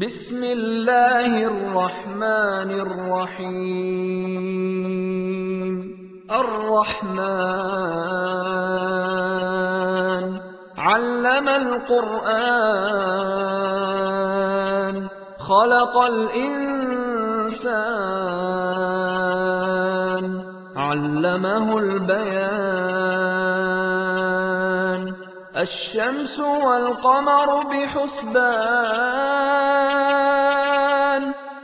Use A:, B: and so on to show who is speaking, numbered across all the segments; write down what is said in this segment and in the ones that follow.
A: بسم الله الرحمن الرحيم الرحمن علم القرآن خلق الإنسان علمه البيان الشمس والقمر بحسبان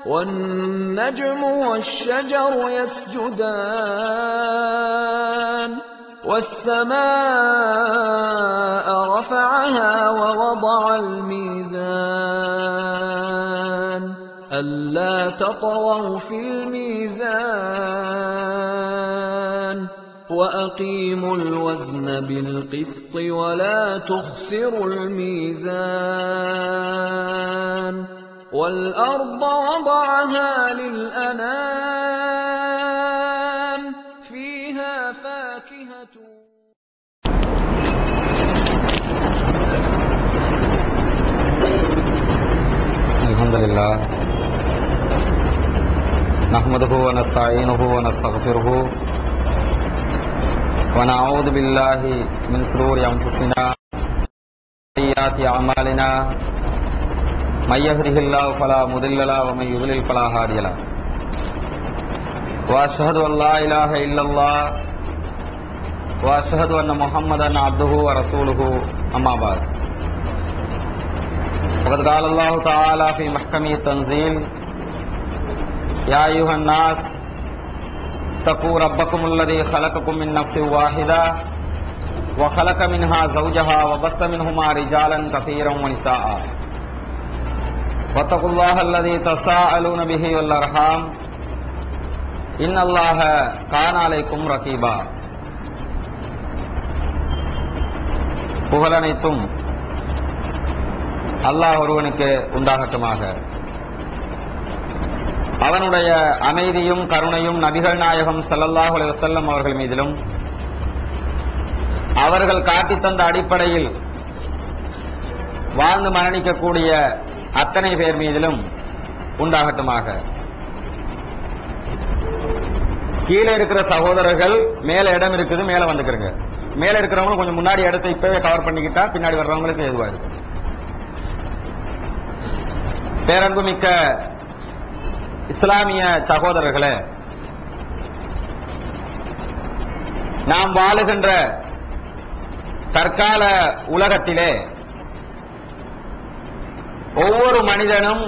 A: والنجم والشجر يسجدان والسماء رفعها ووضع الميزان ألا تطغوا في الميزان وأقيموا الوزن بالقسط ولا تخسروا الميزان والأرض وضعها للأنام فيها فاكهة.
B: الحمد لله نحمده ونستعينه ونستغفره ونعوذ بالله من شرور أنفسنا وسيئات أعمالنا من يهده الله فلا مضل له ومن يضلل فلا هادي له وأشهد أن لا إله إلا الله وأشهد أن محمدا عبده ورسوله أما بعد وقد قال الله تعالى في محكمه التنزيل يا أيها الناس اتقوا ربكم الذي خلقكم من نفس واحدة وخلق منها زوجها وبث منهما رجالا كثيرا ونساء واتقوا الله الذي تساءلون به والأرحام إن الله كان عليكم رقيبا. புகழனைத்தும் அல்லாஹ் ஒருவனுக்கு உண்டாகட்டுமாக. அவனுடைய அமைதியும் கருணையும் நபிகள் நாயகம் ஸல்லல்லாஹு அலைஹி வஸல்லம் அவர்கள் மீதிலும் அவர்கள் காட்டித் தந்த அடிப்படையில் வாழ்ந்து மரணிக்கக்கூடிய அத்தனை பேர் மீதிலும் உண்டாகட்டுமாக. கீழே இருக்கிற சகோதரர்கள் மேல இடம் இருக்குது, மேல வந்துக்கிறங்க. மேல இருக்கிறவங்களும் கொஞ்சம் முன்னாடி இடத்தை இப்பவே கவர் பண்ணிக்கிட்டா பின்னாடி வர்றவங்களுக்கு எதுவா இருக்கு. பேரன்புமிக்க இஸ்லாமிய சகோதரர்களே, நாம் வாழுகின்ற தற்கால உலகத்திலே ஒவ்வொரு மனிதனும்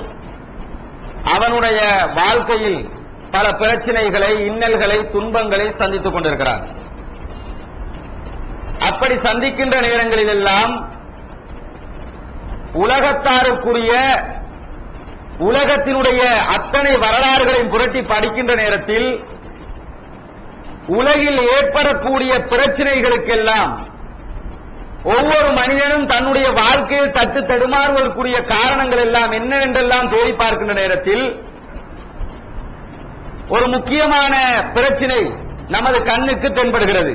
B: அவனுடைய வாழ்க்கையில் பல பிரச்சனைகளை, இன்னல்களை, துன்பங்களை சந்தித்துக் கொண்டிருக்கிறார். அப்படி சந்திக்கின்ற நேரங்களில் எல்லாம் உலகத்தாருக்குரிய உலகத்தினுடைய அத்தனை வரலாறுகளையும் புரட்டி படிக்கின்ற நேரத்தில் உலகில் ஏற்படக்கூடிய பிரச்சனைகளுக்கெல்லாம் ஒவ்வொரு மனிதனும் தன்னுடைய வாழ்க்கையில் தட்டு தடுமாறுவதற்குரிய காரணங்கள் எல்லாம் என்னவென்றெல்லாம் தேடி பார்க்கின்ற நேரத்தில் ஒரு முக்கியமான பிரச்சனை நமது கண்ணுக்கு தென்படுகிறது.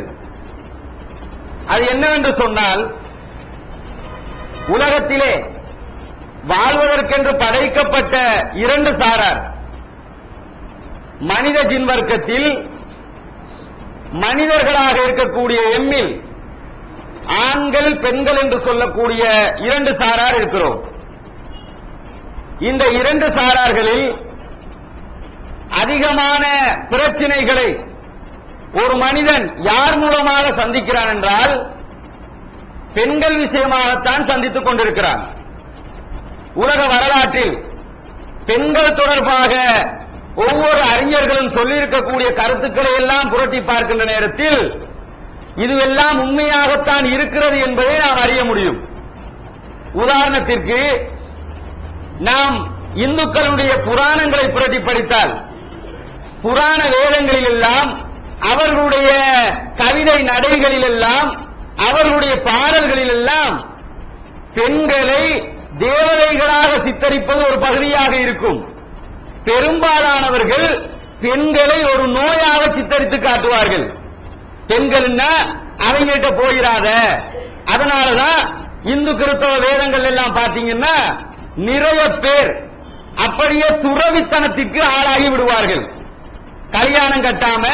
B: அது என்னவென்று சொன்னால், உலகத்திலே வாழ்வதற்கென்று படைக்கப்பட்ட இரண்டு சாரார், மனித ஜின் வர்க்கத்தில் மனிதர்களாக இருக்கக்கூடிய எம்மில் ஆண்கள் பெண்கள் என்று சொல்லக்கூடிய இரண்டு சாரார் இருக்கிறோம். இந்த இரண்டு சாரார்களில் அதிகமான பிரச்சனைகளை ஒரு மனிதன் யார் மூலமாக சந்திக்கிறான் என்றால் பெண்கள் விஷயமாகத்தான் சந்தித்துக் கொண்டிருக்கிறான். உலக வரலாற்றில் பெண்கள் தொடர்பாக ஒவ்வொரு அறிஞர்களும் சொல்லியிருக்கக்கூடிய கருத்துக்களை எல்லாம் புரட்டி பார்க்கின்ற நேரத்தில் இதுவெல்லாம் உண்மையாகத்தான் இருக்கிறது என்பதை நாம் அறிய முடியும். உதாரணத்திற்கு, நாம் இந்துக்களுடைய புராணங்களை புரட்டி படித்தால் புராண வேதங்களில் எல்லாம், அவர்களுடைய கவிதை நடைகளில் எல்லாம், அவர்களுடைய பாடல்களில் எல்லாம் பெண்களை தேவதைகளாக சித்தரிப்பது ஒரு பகுதியாக இருக்கும். பெரும்பாலானவர்கள் பெண்களை ஒரு நோயாக சித்தரித்து காட்டுவார்கள். பெண்கள்னா அவங்ககிட்ட போயிடாத. அதனாலதான் இந்து கிறிஸ்தவ வேதங்கள் எல்லாம் பாத்தீங்கன்னா நிறைய பேர் அப்படியே துறவித்தனத்திற்கு ஆளாகி விடுவார்கள். கல்யாணம் கட்டாம,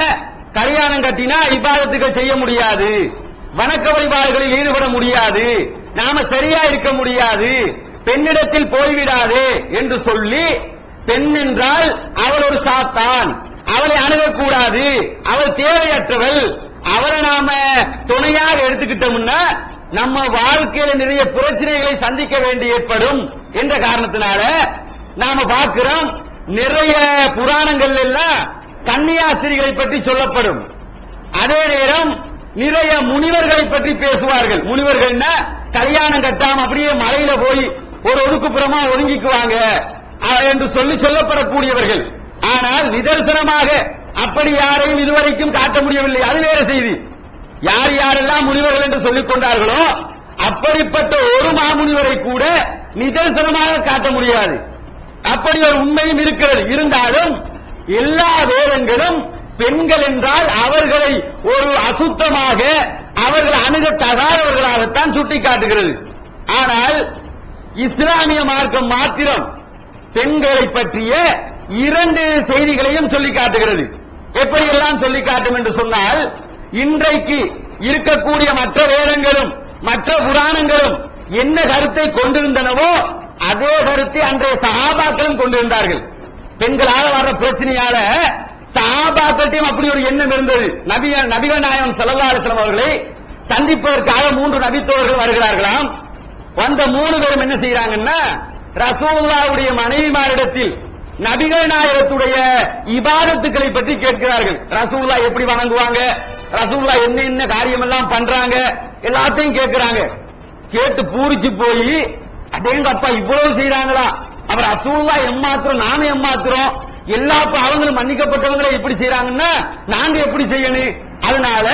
B: கல்யாணம் கட்டினா இபாதத்துகள் செய்ய முடியாது, வணக்க வழிபாடுகளில் ஈடுபட முடியாது, நாம சரியா இருக்க முடியாது, பெண்ணிடத்தில் போய்விடாதே என்று சொல்லி, பெண் என்றால் அவள் ஒரு சாத்தான், அவளை அணுகக்கூடாது, அவள் தேவையற்றவள், அவரை நாம துணையாக எடுத்துக்கிட்டோம்னா நம்ம வாழ்க்கையில நிறைய பிரச்சனைகளை சந்திக்க வேண்டி ஏற்படும் என்ற காரணத்தினால நாம பார்க்கிறோம், நிறைய புராணங்கள் எல்லாம் கன்னியாஸ்திரிகளை பற்றி சொல்லப்படும். அதே நேரம் நிறைய முனிவர்களை பற்றி பேசுவார்கள். முனிவர்கள்னா கல்யாணம் கட்டாம அப்படியே மலையில போய் ஒரு ஒதுக்குப்புறமா ஒதுங்கிக்குவாங்க என்று சொல்லி சொல்லப்படக்கூடியவர்கள். ஆனால் நிதர்சனமாக அப்படி யாரையும் இதுவரைக்கும் காட்ட முடியவில்லை. அது வேற செய்தி. யார் யாரெல்லாம் முனிவர்கள் என்று சொல்லிக் கொண்டார்களோ அப்படிப்பட்ட ஒரு மாமுனிவரை கூட நிதர்சனமாக காட்ட முடியாது. அப்படி ஒரு உண்மையும் இருக்கிறது. இருந்தாலும் எல்லா வேதங்களும் பெண்கள் என்றால் அவர்களை ஒரு அசுத்தமாக, அவர்கள் அணுக தகாதவர்களாகத்தான் சுட்டிக்காட்டுகிறது. ஆனால் இஸ்லாமிய மார்க்கம் மாத்திரம் பெண்களை பற்றிய 2 செய்திகளையும் சொல்லி காட்டுகிறது. எப்படியெல்லாம் சொல்லி காட்டும் என்று சொன்னால், இன்றைக்கு இருக்கக்கூடிய மற்ற வேதங்களும் மற்ற புராணங்களும் என்ன கருத்தை கொண்டிருந்தனவோ அதே கருத்தை அன்றைய சஹாபாக்களும் கொண்டிருந்தார்கள். பெண்களால வர்ற பிரச்சனையால சஹாபாக்கள்டையும் அப்படி ஒரு எண்ணம் இருந்தது. நபிகள் நாயகம் ஸல்லல்லாஹு அலைஹி வஸல்லம் அவர்களை சந்திப்பதற்காக 3 நபித்தோழர்கள் வருகிறார்களாம். வந்த 3 பேரும் என்ன செய்யறாங்கன்னா, ரசூலுல்லாஹ்வுடைய மனைவிமாரிடத்தில் நபிகள் நாயகத்துடைய இபாதத்துக்களை பற்றி கேட்கிறார்கள். ரசூலுல்லாஹ் எப்படி வணங்குவாங்க, ரசூலுல்லாஹ் என்ன என்ன காரியம் எல்லாம் பண்றாங்க, எல்லாத்தையும் கேட்கிறாங்க. கேட்டு பூரிச்சு போய், அடேங்க அப்பா இவ்வளவு செய்யறாங்களா, அவர் ரசூலுல்லாஹ் எம்மாத்திரம், நாம எம்மாத்திரம், எல்லா பாவங்களும் மன்னிக்கப்பட்டவங்களை எப்படி செய்யறாங்கன்னா நாங்க எப்படி செய்யணும். அதனால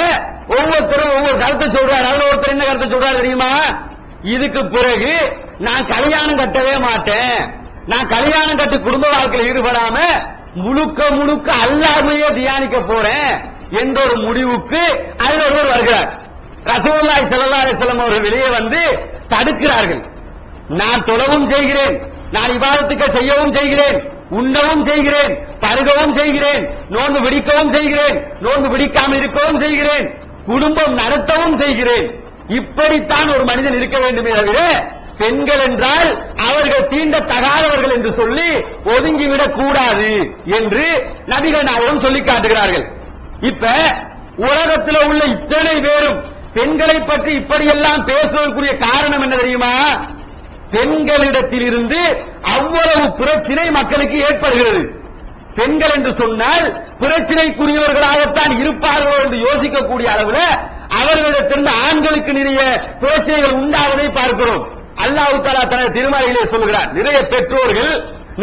B: ஒவ்வொருத்தரும் ஒவ்வொரு கருத்தை சொல்றாரு. அதுல ஒருத்தர் என்ன கருத்தை சொல்றாரு தெரியுமா, இதுக்கு பிறகு நான் கல்யாணம் கட்டவே மாட்டேன், நான் கல்யாணம் கட்டி குடும்ப வாழ்க்கையில் ஈடுபடாம முழுக்க முழுக்க அல்லாஹ்வையே தியானிக்க போறேன் என்ற ஒரு முடிவுக்கு அதில் ஒருவர் வருகிறார். ரசூலுல்லாஹி ஸல்லல்லாஹு அலைஹி வஸல்லம் அவர்கள் வெளியே வந்து தடுக்கிறார்கள். நான் தொழவும் செய்கிறேன், நான் இபாதத்துக்கு செய்யவும் செய்கிறேன், உண்ணவும் செய்கிறேன், பருகவும் செய்கிறேன், நோன்பு பிடிக்கவும் செய்கிறேன், நோன்பு பிடிக்காமல் இருக்கவும் செய்கிறேன், குடும்பம் நடத்தவும் செய்கிறேன். இப்படித்தான் ஒரு மனிதன் இருக்க வேண்டுமே தவிர பெண்கள் என்றால் அவர்கள் தீண்டத்தகாதவர்கள் என்று சொல்லி ஒதுங்கிவிடக் கூடாது என்று நபிகள் நாயகம் சொல்லி காட்டுகிறார்கள். இப்ப உலகத்தில் உள்ள இத்தனை பேரும் பெண்களை பற்றி இப்படியெல்லாம் பேசுவதற்குரிய காரணம் என்ன தெரியுமா, பெண்களிடத்தில் இருந்து அவ்வளவு பிரச்சனை மக்களுக்கு ஏற்படுகிறது. பெண்கள் என்று சொன்னால் பிரச்சனைக்குரியவர்களாகத்தான் இருப்பார்களோ என்று யோசிக்கக்கூடிய அளவில் அவர்களிடத்திலிருந்து ஆண்களுக்கு நிறைய பிரச்சனைகள் உண்டாவதை பார்க்கிறோம். அல்லாஹ் தஆலா தனது திருமறையிலே சொல்கிறார், நிறைய பெற்றோர்கள்,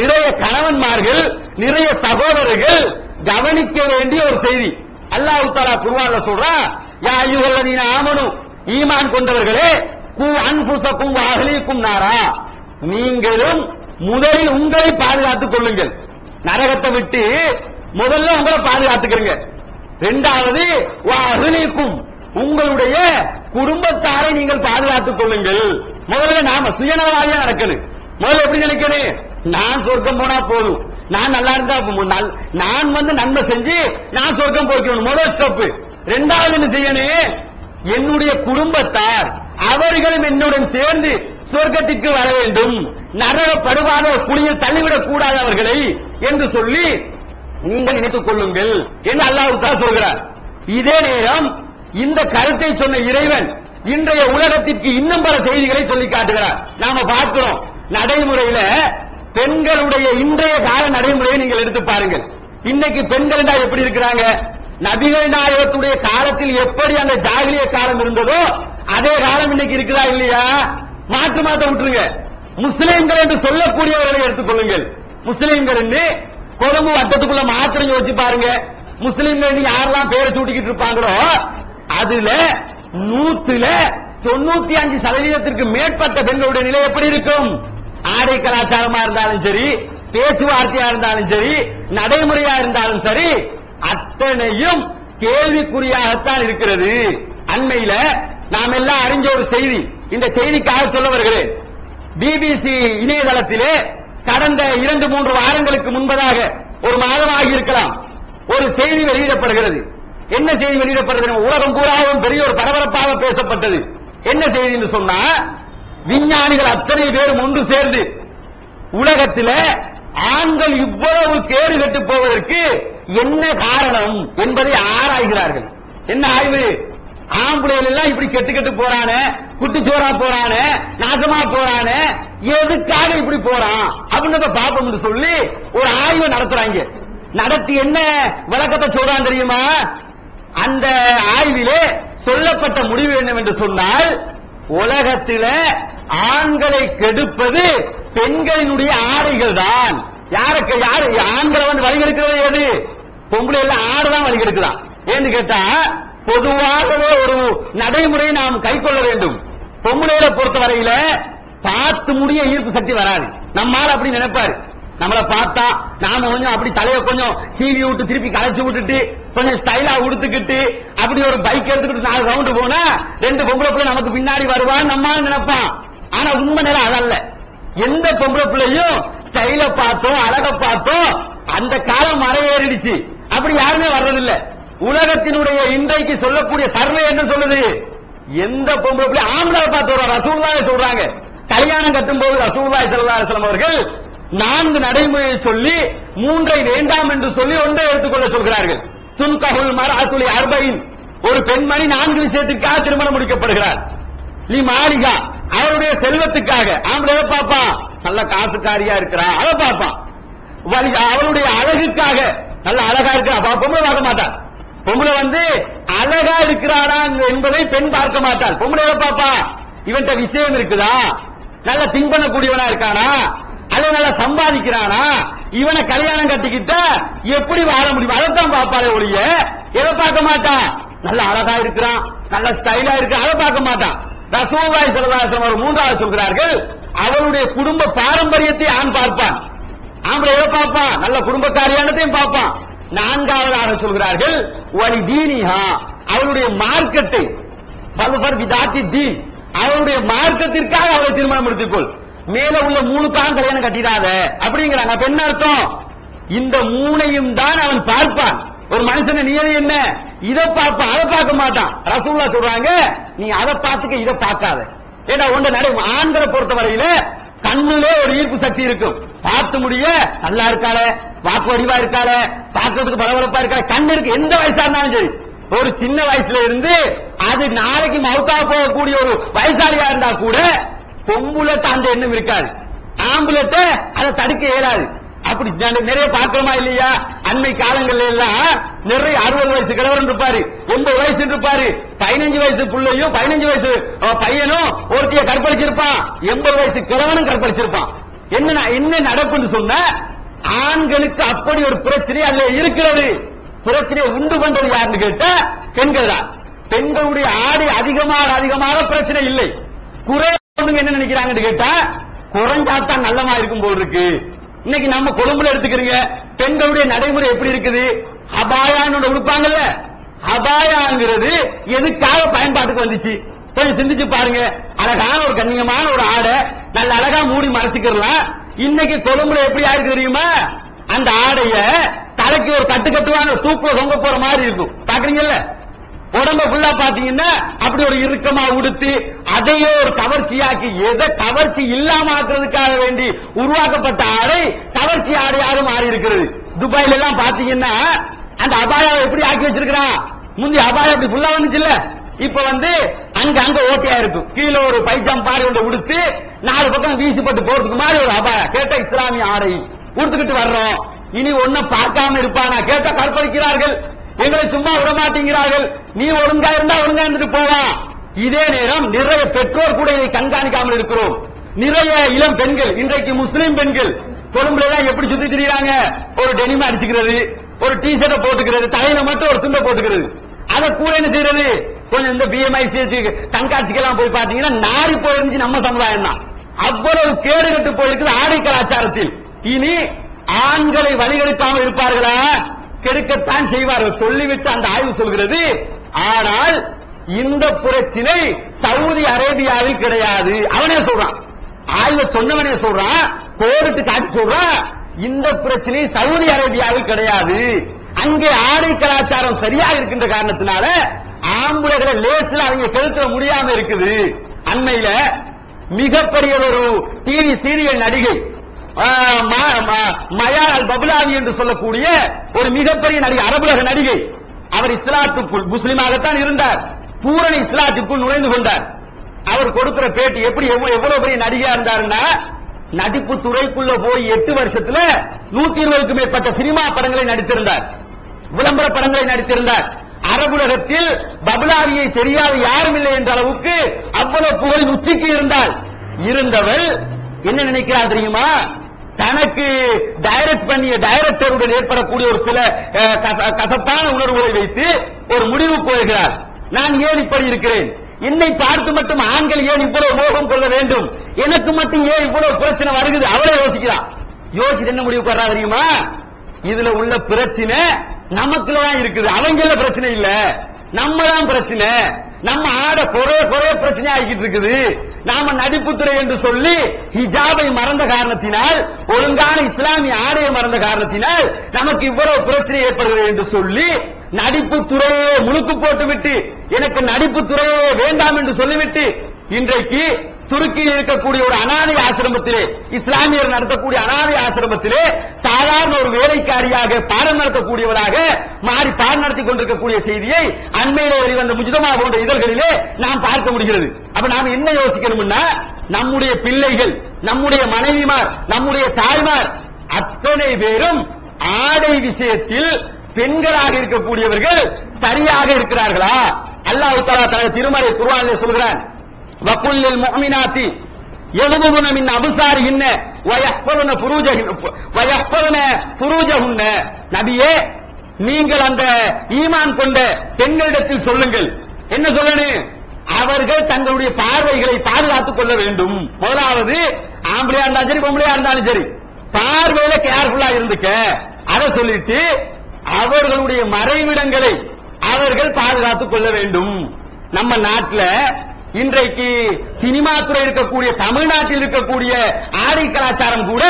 B: நிறைய கணவன்மார்கள், நிறைய சகோதரர்கள் கவனிக்க வேண்டிய ஒரு செய்தி. அல்லாஹ் தஆலா குர்ஆன்ல சொல்றான், யா அய்யுஹல்லதீன ஆமனு, ஈமான் கொண்டவர்களே, கு அன்ஃபுஸக்கும் வ அஹ்லீக்கும் நாரா, நீங்களும் முதலில் உங்களை பாதுகாத்துக் கொள்ளுங்கள். நரகத்தை விட்டு முதல்ல உங்களை பாதுகாத்துக்கிறீங்க. இரண்டாவது வ அஹ்லீக்கும், உங்களுடைய குடும்பத்தாரை நீங்கள் பாதுகாத்துக் கொள்ளுங்கள். முதல்ல நாம சுயநலவாதியா நடக்கணும். முதல்ல எப்படி நினைக்கணும், நான் சொர்க்கம் போனா போதும், நான் நல்லா இருந்தா நான் நன்மை செஞ்சு நான் சொர்க்கம் போய்க்கணும், முதல் ஸ்டெப். இரண்டாவது என்ன செய்யணும், என்னுடைய குடும்பத்தார் அவர்களும் என்னுடன் சேர்ந்து சொர்க்கத்திற்கு வர வேண்டும், நரக படுவாத குழியில் தள்ளிவிடக் கூடாது அவர்களை என்று சொல்லி நீங்கள் நினைத்துக் கொள்ளுங்கள் என்று அல்லாஹ் தஆலா சொல்கிறார். இதே நேரம் இந்த கருத்தை சொன்ன இறைவன் இன்றைய உலகத்திற்கு இன்னும் பல செய்திகளை சொல்லி காட்டுகிறார். நாம பார்க்கிறோம், நடைமுறையில பெண்களுடைய இன்றைய கால நடைமுறையை நீங்கள் எடுத்து பாருங்கள். இன்னைக்கு பெண்கள் தான் எப்படி இருக்கிறாங்க, நபிகள் நாயகத்துடைய காலத்தில் எப்படி அந்த ஜாகிலிய காலம் இருந்ததோ அதே காலம் இன்னைக்கு இருக்குதா இல்லையா? மாற்று மாத்த விட்டுருங்க. முஸ்லிம்கள் என்று சொல்லக்கூடியவர்களை எடுத்துக்கொள்ளுங்கள். முஸ்லிம்கள் என்று கொழும்பு வட்டத்துக்குள்ள மாத்திரம் யோசிச்சு பாருங்க. முஸ்லிம்கள் யாரெல்லாம் பேரை சூட்டிக்கிட்டு இருப்பாங்களோ அதுல 195% மேற்பட்ட பெண்களுடைய நிலை எப்படி இருக்கும்? ஆடை கலாச்சாரமா இருந்தாலும் சரி, பேச்சுவார்த்தையா இருந்தாலும் சரி, நடைமுறையா இருந்தாலும் சரி, அத்தனையும் கேள்விக்குறியாகத்தான் இருக்கிறது. அண்மையில நாம் எல்லாம் அறிஞ்ச ஒரு செய்தி, இந்த செய்திக்காக சொல்ல வருகிறேன். பிபிசி இணையதளத்திலே
C: கடந்த 2-3 வாரங்களுக்கு முன்பதாக ஒரு மாதமாகி இருக்கலாம், ஒரு செய்தி வெளியிடப்படுகிறது. என்ன செய்தி வெளியிடப்படுகிறது? உலகம் பூராவும் பெரிய ஒரு பரபரப்பாக பேசப்பட்டது. என்ன செய்தின்னு சொன்னா, விஞ்ஞானிகள் அத்தனை பேரும் ஒன்று சேர்ந்து உலகத்தில் ஆண்கள் இவ்வளவு கேடு கெட்டு போவதற்கு என்ன காரணம் என்பதை ஆராய்கிறார்கள். என்ன ஆய்வு? ஆம்பளைகள் எல்லாம் இப்படி கெட்டு கெட்டு போறான, குட்டிச்சோரா போறான, நாசமா போறான, எதுக்காக இப்படி போறான் அப்படின்னு பாப்போம்னு சொல்லி ஒரு ஆய்வு நடத்துறாங்க. நடத்தி என்ன விளக்கத்தை சொல்றான் தெரியுமா? அந்த ஆய்விலே சொல்லப்பட்ட முடிவு என்னவென்று சொன்னால், உலகத்தில ஆண்களை கெடுப்பது பெண்களினுடைய ஆடைகள் தான். யாருக்கு யாரு ஆண்களை வந்து வழிகெடுக்கிறது எது? பொம்பளை எல்லாம் ஆடுதான் வழிகெடுக்குதான். ஏன்னு கேட்டா, பொதுவாகவே ஒரு நடைமுறையை நாம் கை கொள்ள வேண்டும். பொம்பளைகளை பொறுத்த வரையில பார்த்து முடிய ஈர்ப்பு சக்தி வராது. நம்மால அப்படி நினைப்பாரு, நம்மளை பார்த்தா நாம கொஞ்சம் அப்படி தலையை கொஞ்சம் சீவி விட்டு திருப்பி களைச்சு விட்டுட்டு கொஞ்சம் ஸ்டைலா உடுத்துக்கிட்டு அப்படி ஒரு பைக் எடுத்துக்கிட்டு 4 ரவுண்டு போனா 2 பொம்பளை பிள்ளை நமக்கு பின்னாடி வருவான்னு நம்மால நினைப்பான். ஆனா உண்மை நேரம் அதல்ல. எந்த பொம்பளை பிள்ளையும் ஸ்டைல பார்த்தோம், அழக பார்த்தோம், அந்த காலம் மறைவேறிடுச்சு. அப்படி யாருமே வர்றதில்லை. உலகத்தினுடைய இன்றைக்கு சொல்லக்கூடிய சர்வே என்ன சொல்லுது? எந்த பொம்பளை பிள்ளை ஆம்பளை பார்த்து வர ரசூலுல்லாஹி சொல்றாங்க. கல்யாணம் கட்டும் போது ரசூலுல்லாஹி ஸல்லல்லாஹு அலைஹி வஸல்லம் அவர்கள் 4 நடைமுறையை சொல்லி 3ஐ வேண்டாம் என்று சொல்லி 1ஐ எடுத்துக்கொள்ள சொல்கிறார்கள். துன்கஹுல் மர்அத்து லி 40, ஒரு பெண்மணி 4 விஷயத்துக்காக திருமணம் முடிக்கப்படுகிறார். லி மாலிகா, அவருடைய செல்வத்துக்காக. ஆம்பளை பாப்பான், நல்ல காசுக்காரியா இருக்கிறா, அதை பார்ப்பான். அவளுடைய அழகுக்காக, நல்ல அழகா இருக்கிறா, பொம்பளை பார்க்க மாட்டான். பொம்பளை வந்து அழகா இருக்கிறாரா என்பதை பெண் பார்க்க மாட்டாள். பொம்பளை பாப்பா, இவன்ட்ட விஷயம் இருக்குதா, நல்ல திங்க் பண்ணக்கூடியவனா இருக்கானா, அல்லது நல்லா சம்பாதிக்கிறானா, இவனை கல்யாணம் கட்டிக்கிட்டா எப்படி வாழ முடியும், அதைத்தான் பார்ப்பாளே ஒழிய எதை பார்க்க மாட்டான். நல்ல அழகா இருக்கிறான், நல்ல ஸ்டைலா இருக்கு, அதை பார்க்க மாட்டான். ரசூலுல்லாஹி ஸல்லல்லாஹு அலைஹி வஸல்லம் 3ஆவது சொல்கிறார்கள், அவளுடைய குடும்ப பாரம்பரியத்தை ஆண் பார்ப்பான். ஆம்பளை எதை பார்ப்பான்? நல்ல குடும்பக்காரியானதையும் பார்ப்பான். 4ஆவதாக சொல்கிறார்கள், வலி தீனிஹா, அவளுடைய மார்க்கத்தை, பல்பர் விதாத்தி தீன், அவளுடைய மார்க்கத்திற்காக அவளை திருமணம் எடுத்துக்கொள். மேல உள்ள 3க்காக கல்யாணம் கட்டிடாத அப்படிங்கிறாங்க. அப்ப என்ன அர்த்தம்? இந்த 3ஐயும் தான் அவன் பார்ப்பான். ஒரு மனுஷன் நியதி என்ன? இதை பார்ப்பான், அதை பார்க்க மாட்டான். ரசூலுல்லாஹ் சொல்றாங்க, நீ அதை பார்த்துக்க, இதை பார்க்காத. ஏன்னா ஒன்று நடை ஆண்களை பொறுத்த வரையில கண்ணுலே ஒரு ஈர்ப்பு சக்தி இருக்கும். பார்த்து முடிய நல்லா இருக்காள, வாக்கு வடிவா இருக்காள, பார்க்கறதுக்கு பரபரப்பா இருக்காள, கண்ணு இருக்கு. எந்த வயசா இருந்தாலும் சரி, ஒரு சின்ன வயசுல இருந்து அது நாளைக்கு மௌத்தா போகக்கூடிய ஒரு வயசாளியா இருந்தா கூட பொம்புலட்ட அந்த எண்ணம் இருக்காது, ஆம்புலட்ட அதை தடுக்க இயலாது. அப்படி நிறைய பார்க்கிறோமா இல்லையா? அண்மை காலங்கள்ல எல்லாம் நிறைய 60 வயசு கிழவன் இருப்பாரு, 80 வயசு இருப்பாரு, 15 வயசு புள்ளையும் 15 வயசு பையனும் ஒருத்திய கற்பழிச்சிருப்பான், 80 வயசு கிழவனும் கற்பழிச்சிருப்பான். என்ன நடப்புன்னு சொன்னா, ஆண்களுக்கு அப்படி ஒரு பிரச்சனை அதுல இருக்கிறது. பிரச்சனையை உண்டு பண்றது யாருன்னு கேட்டா பெண்கள் தான். பெண்களுடைய ஆடை அதிகமாக பிரச்சனை இல்லை. குறைங்க என்ன நினைக்கிறாங்கன்னு கேட்டா, குறைஞ்சாத்தான் நல்லமா இருக்கும் போல் இருக்கு. இன்னைக்கு நம்ம கொழும்புல எடுத்துக்கிறீங்க, பெண்களுடைய நடைமுறை எப்படி இருக்குது? ஹபாயான்னு உடுப்பாங்கல்ல, ஹபாயாங்கிறது எதுக்காக பயன்பாட்டுக்கு வந்துச்சு? கொஞ்சம் சிந்திச்சு பாருங்க. அழகான ஒரு கண்ணியமான ஒரு ஆடை, நல்ல அழகா மூடி மறைச்சுக்கலாம். இன்னைக்கு கொழும்புல எப்படி ஆயிருக்கு தெரியுமா? அந்த ஆடைய தலைக்கு ஒரு கட்டு கட்டுவாங்க, தூக்குல தொங்க போற மாதிரி இருக்கும். பாக்குறீங்கல்ல, உடம்ப ஃபுல்லா பாத்தீங்கன்னா அப்படி ஒரு இறுக்கமா உடுத்தி அதையே ஒரு கவர்ச்சியாக்கி, எதை கவர்ச்சி இல்லாம ஆக்குறதுக்காக வேண்டி உருவாக்கப்பட்ட ஆடை கவர்ச்சி ஆடையாக மாறி இருக்கிறது. துபாயில எல்லாம் பாத்தீங்கன்னா அந்த அபாயாவை எப்படி ஆக்கி வச்சிருக்கிறான்? முந்தைய அபாயம் அப்படி ஃபுல்லா வந்துச்சுல்ல, இப்ப வந்து அங்க ஓட்டையா இருக்கும். கீழே ஒரு பைஜாம் பாரி ஒன்று உடுத்து 4 பக்கம் வீசிப்பட்டு போறதுக்கு மாதிரி ஒரு அபாயம். கேட்ட இஸ்லாமிய ஆடை உடுத்துக்கிட்டு வர்றோம், இனி ஒன்ன பார்க்காம இருப்பானா? கேட்ட கற்பழிக்கிறார்கள், எங்களை சும்மா விட மாட்டேங்கிறார்கள். நீ ஒழுங்கா இருந்தா ஒழுங்கா இருந்துட்டு போவான். இதே நேரம் நிறைய பெற்றோர் கூட இதை கண்காணிக்காமல் இருக்கிறோம். நிறைய இளம் பெண்கள், இன்றைக்கு முஸ்லிம் பெண்கள் கொழும்புல எல்லாம் எப்படி சுத்தி திரிகிறாங்க? ஒரு டெனிம் அடிச்சுக்கிறது, ஒரு டி ஷர்ட்டை போட்டுக்கிறது, தலையில மட்டும் ஒரு துண்டை போட்டுக்கிறது. அதை கூட என்ன செய்யறது? கொஞ்சம் இந்த பிஎம்ஐசி கண்காட்சிக்கெல்லாம் போய் பாத்தீங்கன்னா நாரி போயிருந்துச்சு நம்ம சமுதாயம் தான். அவ்வளவு கேடு கட்டு போயிருக்குது ஆடை கலாச்சாரத்தில். இனி ஆண்களை வழிகெடுக்காமல் இருப்பார்களா? கெடுக்கத்தான் செய்வார்கள். சொல்லிவிட்டு அந்த ஆய்வு சொல்கிறது. ஆனால் இந்த பிரச்சனை சவுதி அரேபியாவில் கிடையாது. அவனே சொல்றான், ஆய்வு சொன்னவனே சொல்றான், கோடிட்டு காட்டி சொல்றான், இந்த பிரச்சனை சவுதி அரேபியாவில் கிடையாது. அங்கே ஆடை கலாச்சாரம் சரியாக இருக்கின்ற காரணத்தினால ஆம்பளைகளை லேசில் அவங்க கெடுக்க முடியாம இருக்குது. அண்மையில மிகப்பெரிய ஒரு டிவி சீரியல் நடிகை மயா அல் பபுலாவி என்று சொல்லக்கூடிய ஒரு மிகப்பெரிய நடிகை, அரபுலக நடிகை. அவர் இஸ்லாத்துக்குள் முஸ்லிமாகத்தான் இருந்தார், பூரண இஸ்லாத்துக்குள் நுழைந்து கொண்டார். அவர் கொடுக்கிற பேட்டி எப்படி எவ்வளவு பெரிய நடிகையா இருந்தாருன்னா, நடிப்பு துறைக்குள்ள போய் 8 வருஷத்துல 120க்கும் மேற்பட்ட சினிமா படங்களை நடித்திருந்தார், விளம்பர படங்களை நடித்திருந்தார். அரபுலகத்தில் பபுலாவியை தெரியாத யாரும் இல்லை என்ற அளவுக்கு அவ்வளவு புகழின் உச்சிக்கு இருந்தால் இருந்தவள் என்ன நினைக்கிறார் தெரியுமா? தனக்கு டைரக்ட் பண்ணிய டைரக்டருடன் ஏற்படக்கூடிய ஒரு சில கசப்பான உணர்வுகளை வைத்து ஒரு முடிவுக்கு வருகிறார். நான் ஏன் இப்படி இருக்கிறேன், என்னை பார்த்து மட்டும் ஆண்கள் ஏன் இவ்வளவு மோகம் கொள்ள வேண்டும், எனக்கு மட்டும் ஏன் இவ்வளவு பிரச்சனை வருகிறது, அவளே யோசிக்கிறான். யோசிச்சு என்ன முடிவுக்கு வர்றா தெரியுமா? இதுல உள்ள பிரச்சனை நமக்குள்ளதான் இருக்குது, அவங்கள பிரச்சனை இல்ல, நம்ம தான் பிரச்சனை. நம்ம ஆட குறைய பிரச்சனை ஆகிட்டு இருக்குது. நாம நடிப்புத்துறை என்று சொல்லி ஹிஜாபை மறந்த காரணத்தினால், ஒழுங்கான இஸ்லாமிய ஆடையை மறந்த காரணத்தினால் நமக்கு இவ்வளவு பிரச்சனை ஏற்படுகிறது என்று சொல்லி நடிப்பு துறையை முழுக்கு போட்டுவிட்டு, எனக்கு நடிப்பு துறையே வேண்டாம் என்று சொல்லிவிட்டு, இன்றைக்கு துருக்கியில் இருக்கக்கூடிய ஒரு அனாதை ஆசிரமத்திலே, இஸ்லாமியர் நடத்தக்கூடிய அனாதை ஆசிரமத்திலே சாதாரண ஒரு வேலைக்காரியாக பாடம் நடத்தக்கூடியவராக மாறி பாடம் நடத்தி கொண்டிருக்கக்கூடிய செய்தியை அண்மையிலே வெளிவந்த முஜ்தமா போன்ற இதழ்களிலே நாம் பார்க்க முடிகிறது. அப்ப நாம் என்ன யோசிக்கணும்னா, நம்முடைய பிள்ளைகள், நம்முடைய மனைவிமார், நம்முடைய தாய்மார் அத்தனை பேரும் ஆடை விஷயத்தில் பெண்களாக இருக்கக்கூடியவர்கள் சரியாக இருக்கிறார்களா? அல்லாஹ் தஆலா தனது திருமறை குர்ஆனிலே சொல்கிறான், வகுல்லில் முஃமினாத்தி யகுதுன மின் அப்சாரிஹின்ன வயஹ்ஃபதுன ஃபுரூஜஹுன்ன. நபியே, நீங்கள் அந்த ஈமான் கொண்ட பெண்களிடத்தில் சொல்லுங்கள், என்ன சொல்லணும்? அவர்கள் தங்களுடைய பார்வைகளை பாதுகாத்துக் கொள்ள வேண்டும். முதலாவது ஆம்பளையா இருந்தாலும் சரி, பொம்பளையா இருந்தாலும் சரி, பார்வையில கேர்ஃபுல்லா இருந்துக்க. அதை சொல்லிட்டு அவர்களுடைய மறைவிடங்களை அவர்கள் பாதுகாத்துக் கொள்ள வேண்டும். நம்ம நாட்டில் இன்றைக்கு சினிமா துறை இருக்கக்கூடிய தமிழ்நாட்டில் இருக்கக்கூடிய ஆடை கலாச்சாரம் கூட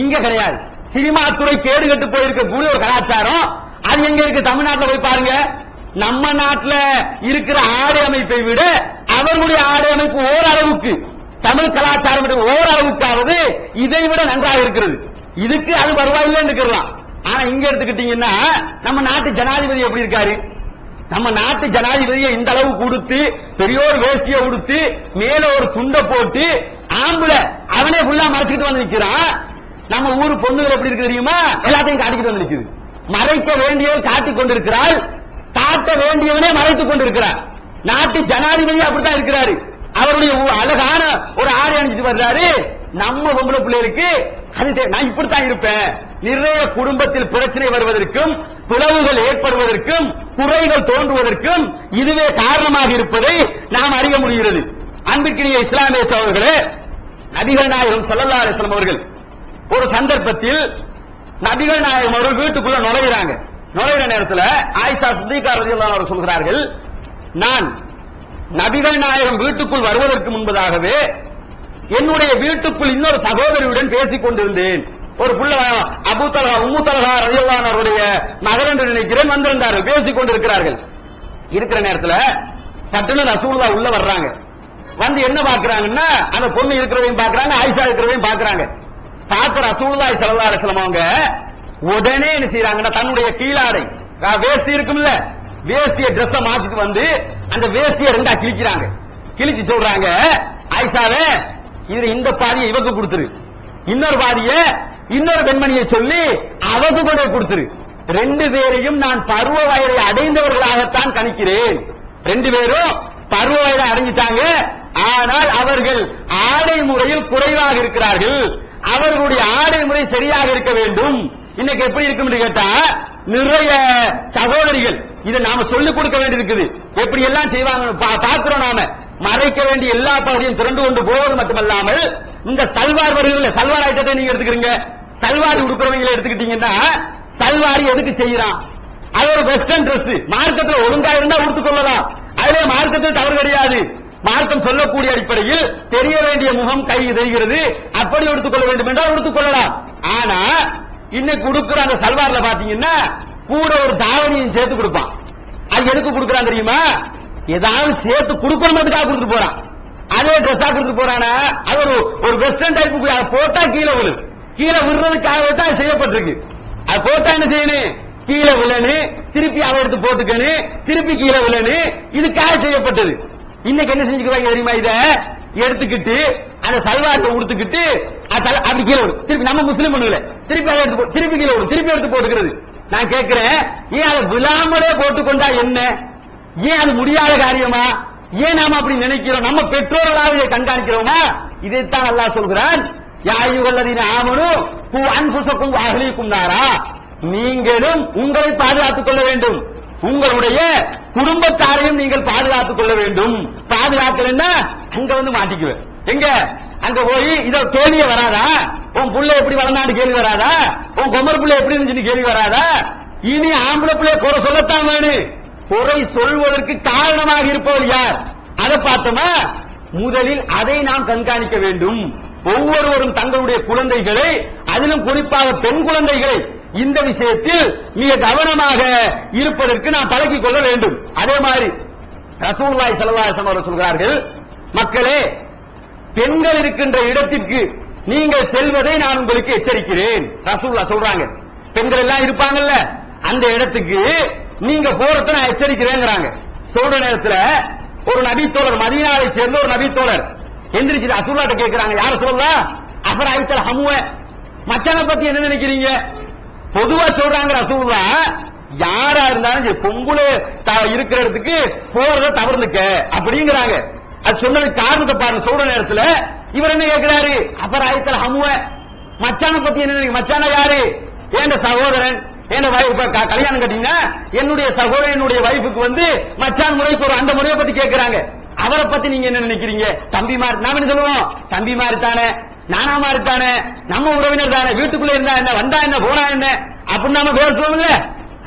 C: இங்க கிடையாது. சினிமா துறை கேடு கட்டு போயிருக்கக்கூடிய ஒரு கலாச்சாரம் அது எங்க இருக்கு? தமிழ்நாட்டில் போய் பாருங்க. நம்ம நாட்டில் இருக்கிற ஆடை அமைப்பை விட அவர்களுடைய ஆடை அமைப்பு ஓரளவுக்கு, தமிழ் கலாச்சாரம் ஓரளவுக்காவது இதை விட நன்றாக இருக்கிறது. இதுக்கு அது பரவாயில்லைன்னு இருக்கலாம். ஆனா இங்க எடுத்துக்கிட்டீங்கன்னா நம்ம நாட்டு ஜனாதிபதி எப்படி இருக்காரு? நம்ம நாட்டு ஜனாதிபதியை இந்த அளவு கொடுத்து பெரியோர் வேஷ்டியை உடுத்து மேல ஒரு துண்டை போட்டு ஆம்பளை அவனே ஃபுல்லா மறைச்சிட்டு வந்து நிக்கிறான். நம்ம ஊரு பொண்ணுகள் எப்படி இருக்கு தெரியுமா? எல்லாத்தையும் காட்டிக்கிட்டு வந்து நிக்குது. மறைக்க வேண்டியவன் காட்டிக் கொண்டிருக்கிறாள், காட்ட வேண்டியவனே மறைத்துக் கொண்டிருக்கிறார். நாட்டு ஜனாதிபதி அப்படித்தான் இருக்கிறாரு. அவருடைய அழகான ஒரு ஆடை அணிஞ்சிட்டு வர்றாரு. நம்ம பொம்பளை பிள்ளைகளுக்கு அது நான் இப்படித்தான் இருப்பேன். நிறைய குடும்பத்தில் பிரச்சனை வருவதற்கும், பிளவுகள் ஏற்படுவதற்கும், குறைகள் தோன்றுவதற்கும் இதுவே காரணமாக இருப்பதை நாம் அறிய முடிகிறது. அன்பிற்கினிய இஸ்லாமிய சகோதரர்களே, நபிகள் நாயகம் ஸல்லல்லாஹு அலைஹி வஸல்லம் அவர்கள் ஒரு சந்தர்ப்பத்தில் நபிகள் நாயகம் அவர்கள் வீட்டுக்குள்ள நுழையிற நேரத்தில் ஆயிஷா சித்திகா ரலியல்லாஹு அன்ஹா சொல்கிறார்கள், நான் நபிகள் நாயகம் வீட்டுக்குள் வருவதற்கு முன்பதாகவே என்னுடைய வீட்டுக்குள் இன்னொரு சகோதரியுடன் பேசிக் கொண்டிருந்தேன். ஒரு புள்ள அபூ தல்ஹா உம்மு தல்ஹா ரலியல்லாஹு அன்ஹுடைய மகள் என்று நினைக்கிறேன் வந்திருந்தார்கள், பேசிக் கொண்டிருக்கிறார்கள். இருக்கிற நேரத்தில் பட்டுன்னு ரசூலுல்லாஹ் உள்ள வர்றாங்க. வந்து என்ன பாக்குறாங்கன்னா, அந்த பொண்ணு இருக்கிறதையும் பாக்குறாங்க, ஆயிஷா இருக்கிறதையும் பாக்குறாங்க. பார்த்த ரசூலுல்லாஹி ஸல்லல்லாஹு அலைஹி வஸல்லம் அவங்க உடனே என்ன செய்யறாங்கன்னா, தன்னுடைய கீழாடை வேஷ்டி இருக்கும்ல, வேஷ்டிய டிரெஸ் மாத்திட்டு வந்து அந்த வேஷ்டியை ரெண்டா கிழிக்கிறாங்க. கிழிச்சு சொல்றாங்க, ஆயிஷாவே இது இந்த பாதியை இவக்கு கொடுத்துரு, இன்னொரு பாதியை இன்னொரு பெண்மணியை சொல்லி அவக்கு கூட கொடுத்துரு. ரெண்டு பேரையும் நான் பருவ வயதை அடைந்தவர்களாகத்தான் கணிக்கிறேன். ரெண்டு பேரும் பருவ வயதை அடைஞ்சிட்டாங்க, ஆனால் அவர்கள் ஆடை முறையில் குறைவாக இருக்கிறார்கள். அவர்களுடைய ஆடை முறை சரியாக இருக்க வேண்டும். இன்னைக்கு எப்படி இருக்கும் கேட்டா, நிறைய சகோதரிகள் இதை நாம சொல்லிக் கொடுக்க வேண்டியிருக்குது. எப்படி எல்லாம் செய்வாங்க பார்க்கிறோம். நாம மறைக்க வேண்டிய எல்லா பகுதியும் திரண்டு கொண்டு போவது மட்டுமல்லாமல், இந்த சல்வார் வருகிறதுல சல்வார் ஐட்டத்தை நீங்க எடுத்துக்கிறீங்க. சல்வாரி உடுக்கிறவங்களை எடுத்துக்கிட்டீங்கன்னா, சல்வாரி எதுக்கு செய்யறான்? அது ஒரு வெஸ்டர்ன் டிரெஸ். மார்க்கத்தில் ஒழுங்கா இருந்தா உடுத்துக் கொள்ளலாம், அதுல மார்க்கத்தில் தவறு கிடையாது. மார்க்கம் சொல்லக்கூடிய அடிப்படையில் தெரிய வேண்டிய முகம் கை தெரிகிறது, அப்படி எடுத்துக்கொள்ள வேண்டும் என்றால் எடுத்துக்கொள்ளலாம். ஆனா இன்னைக்கு கொடுக்கிற அந்த சல்வார்ல பாத்தீங்கன்னா கூட ஒரு தாவணியும் சேர்த்து கொடுப்பான். அது எதுக்கு கொடுக்கறான் தெரியுமா? ஏதாவது சேர்த்து கொடுக்கணும்ன்றதுக்காக கொடுத்துட்டு போறான். அதே ட்ரெஸ்ஸா கொடுத்துட்டு போறானா, அது ஒரு வெஸ்டர்ன் டைப் போட்டா கீழே விழு, கீழே விழுறதுக்காக தான் செய்யப்பட்டிருக்கு. அது போட்டா என்ன செய்யணும்? கீழே விழனு, திருப்பி அவ எடுத்து போட்டுக்கணு, திருப்பி கீழே விழனு, இதுக்காக செய்யப்பட்டது. இன்னைக்கு என்ன செஞ்சுக்குவாங்க தெரியுமா? இத எடுத்துக்கிட்டு அந்த சல்வாரத்தை உடுத்துக்கிட்டு அப்படி கீழே விடும். திருப்பி நம்ம முஸ்லீம் பண்ணுல திருப்பி அதை எடுத்து திருப்பி கீழே விடும், திருப்பி எடுத்து போட்டுக்கிறது. நான் கேட்கிறேன், ஏன் அதை விழாமலே போட்டுக்கொண்டா என்ன? ஏன் அது முடியாத காரியமா? ஏன் நாம அப்படி நினைக்கிறோம்? நம்ம பெற்றோர்களாக இதை கண்காணிக்கிறோமா? இதைத்தான் அல்லாஹ் சொல்கிறான், யா அய்யுஹல்லதீன ஆமனூ கூ அன்ஃபுஸக்கும் வ அஹ்லீக்கும் நாரா, நீங்களும் உங்களை பாதுகாத்துக் கொள்ள வேண்டும், உங்களுடைய குடும்பத்தாரையும் நீங்கள் பாதுகாத்துக் கொள்ள வேண்டும். பாதுகாக்கலன்னா அங்க வந்து மாட்டிக்குவேன். எங்க அங்க போய் இத கேள்வியே வராதா? உன் புள்ள எப்படி வளர்ந்தான்னு கேள்வி வராதா? உன் குமர் புள்ள எப்படி இருந்துச்சு கேள்வி வராதா? இனி ஆம்பளை பிள்ளை குறை சொல்லத்தான் வேணும். குறை சொல்வதற்கு காரணமாக இருப்பவர் யார்? அதை பார்த்தோமா? முதலில் அதை நாம் கண்காணிக்க வேண்டும். ஒவ்வொருவரும் தங்களுடைய குழந்தைகளை, அதிலும் குறிப்பாக பெண் குழந்தைகளை இந்த விஷயத்தில் மிக கவனமாக இருப்பதற்கு நாம் பழகிக் கொள்ள வேண்டும். அதே மாதிரி ரசூலுல்லாஹி ஸல்லல்லாஹு அலைஹி வஸல்லம் அவர்கள் சொல்கிறார்கள், மக்களே, பெண்கள் இருக்கின்ற இடத்திற்கு நீங்கள் செல்வதை நான் உங்களுக்கு எச்சரிக்கிறேன். ரசூலுல்லாஹ் சொல்றாங்க, பெண்கள் எல்லாம் இருப்பாங்கல்ல, அந்த இடத்துக்கு நீங்க போறத நான் எச்சரிக்கிறேங்கிறாங்க. சொல்ற நேரத்துல ஒரு நபித்தோழர், மதீனாவை சேர்ந்த ஒரு நபித்தோழர் எந்திரிச்சு ரசூலுல்லாஹ்ட்ட கேட்கிறாங்க, யார சொல்லலாம், அஃபராயித்தல் ஹமுவ, மச்சான பத்தி என்ன நினைக்கிறீங்க? பொதுவா சொல்றாங்க ரசூலுல்லாஹ், யாரா இருந்தாலும் சரி பொம்பளை இருக்கிற இடத்துக்கு போறத தவிர்த்துக்க அப்படிங்கிறாங்க. அது சொன்னதுக்கு காரணத்தை பாருங்க. சொல்ற நேரத்துல இவர் என்ன கேட்கிறாரு, அஃபராயித்தல் ஹமுவ, மச்சான பத்தி என்ன நினைக்கிறீங்க? மச்சான யாரு? என் சகோதரன், என்ன கல்யாணம் கட்டிங்கன்னா என்னுடைய சகோதரன் என்னுடைய வைஃபுக்கு வந்து மச்சான் முறைக்கு ஒரு அந்த முறையை பத்தி கேட்கிறாங்க. அவரை பத்தி நீங்க என்ன நினைக்கிறீங்க? தம்பி மாதிரி. நாம என்ன சொல்லுவோம்? தம்பி மாதிரி தானே, நானா மாதிரி தானே, நம்ம உறவினர் தானே, வீட்டுக்குள்ள இருந்தா என்ன, வந்தா என்ன, போனா என்ன, அப்படின்னு நாம பேசுவோம்ல.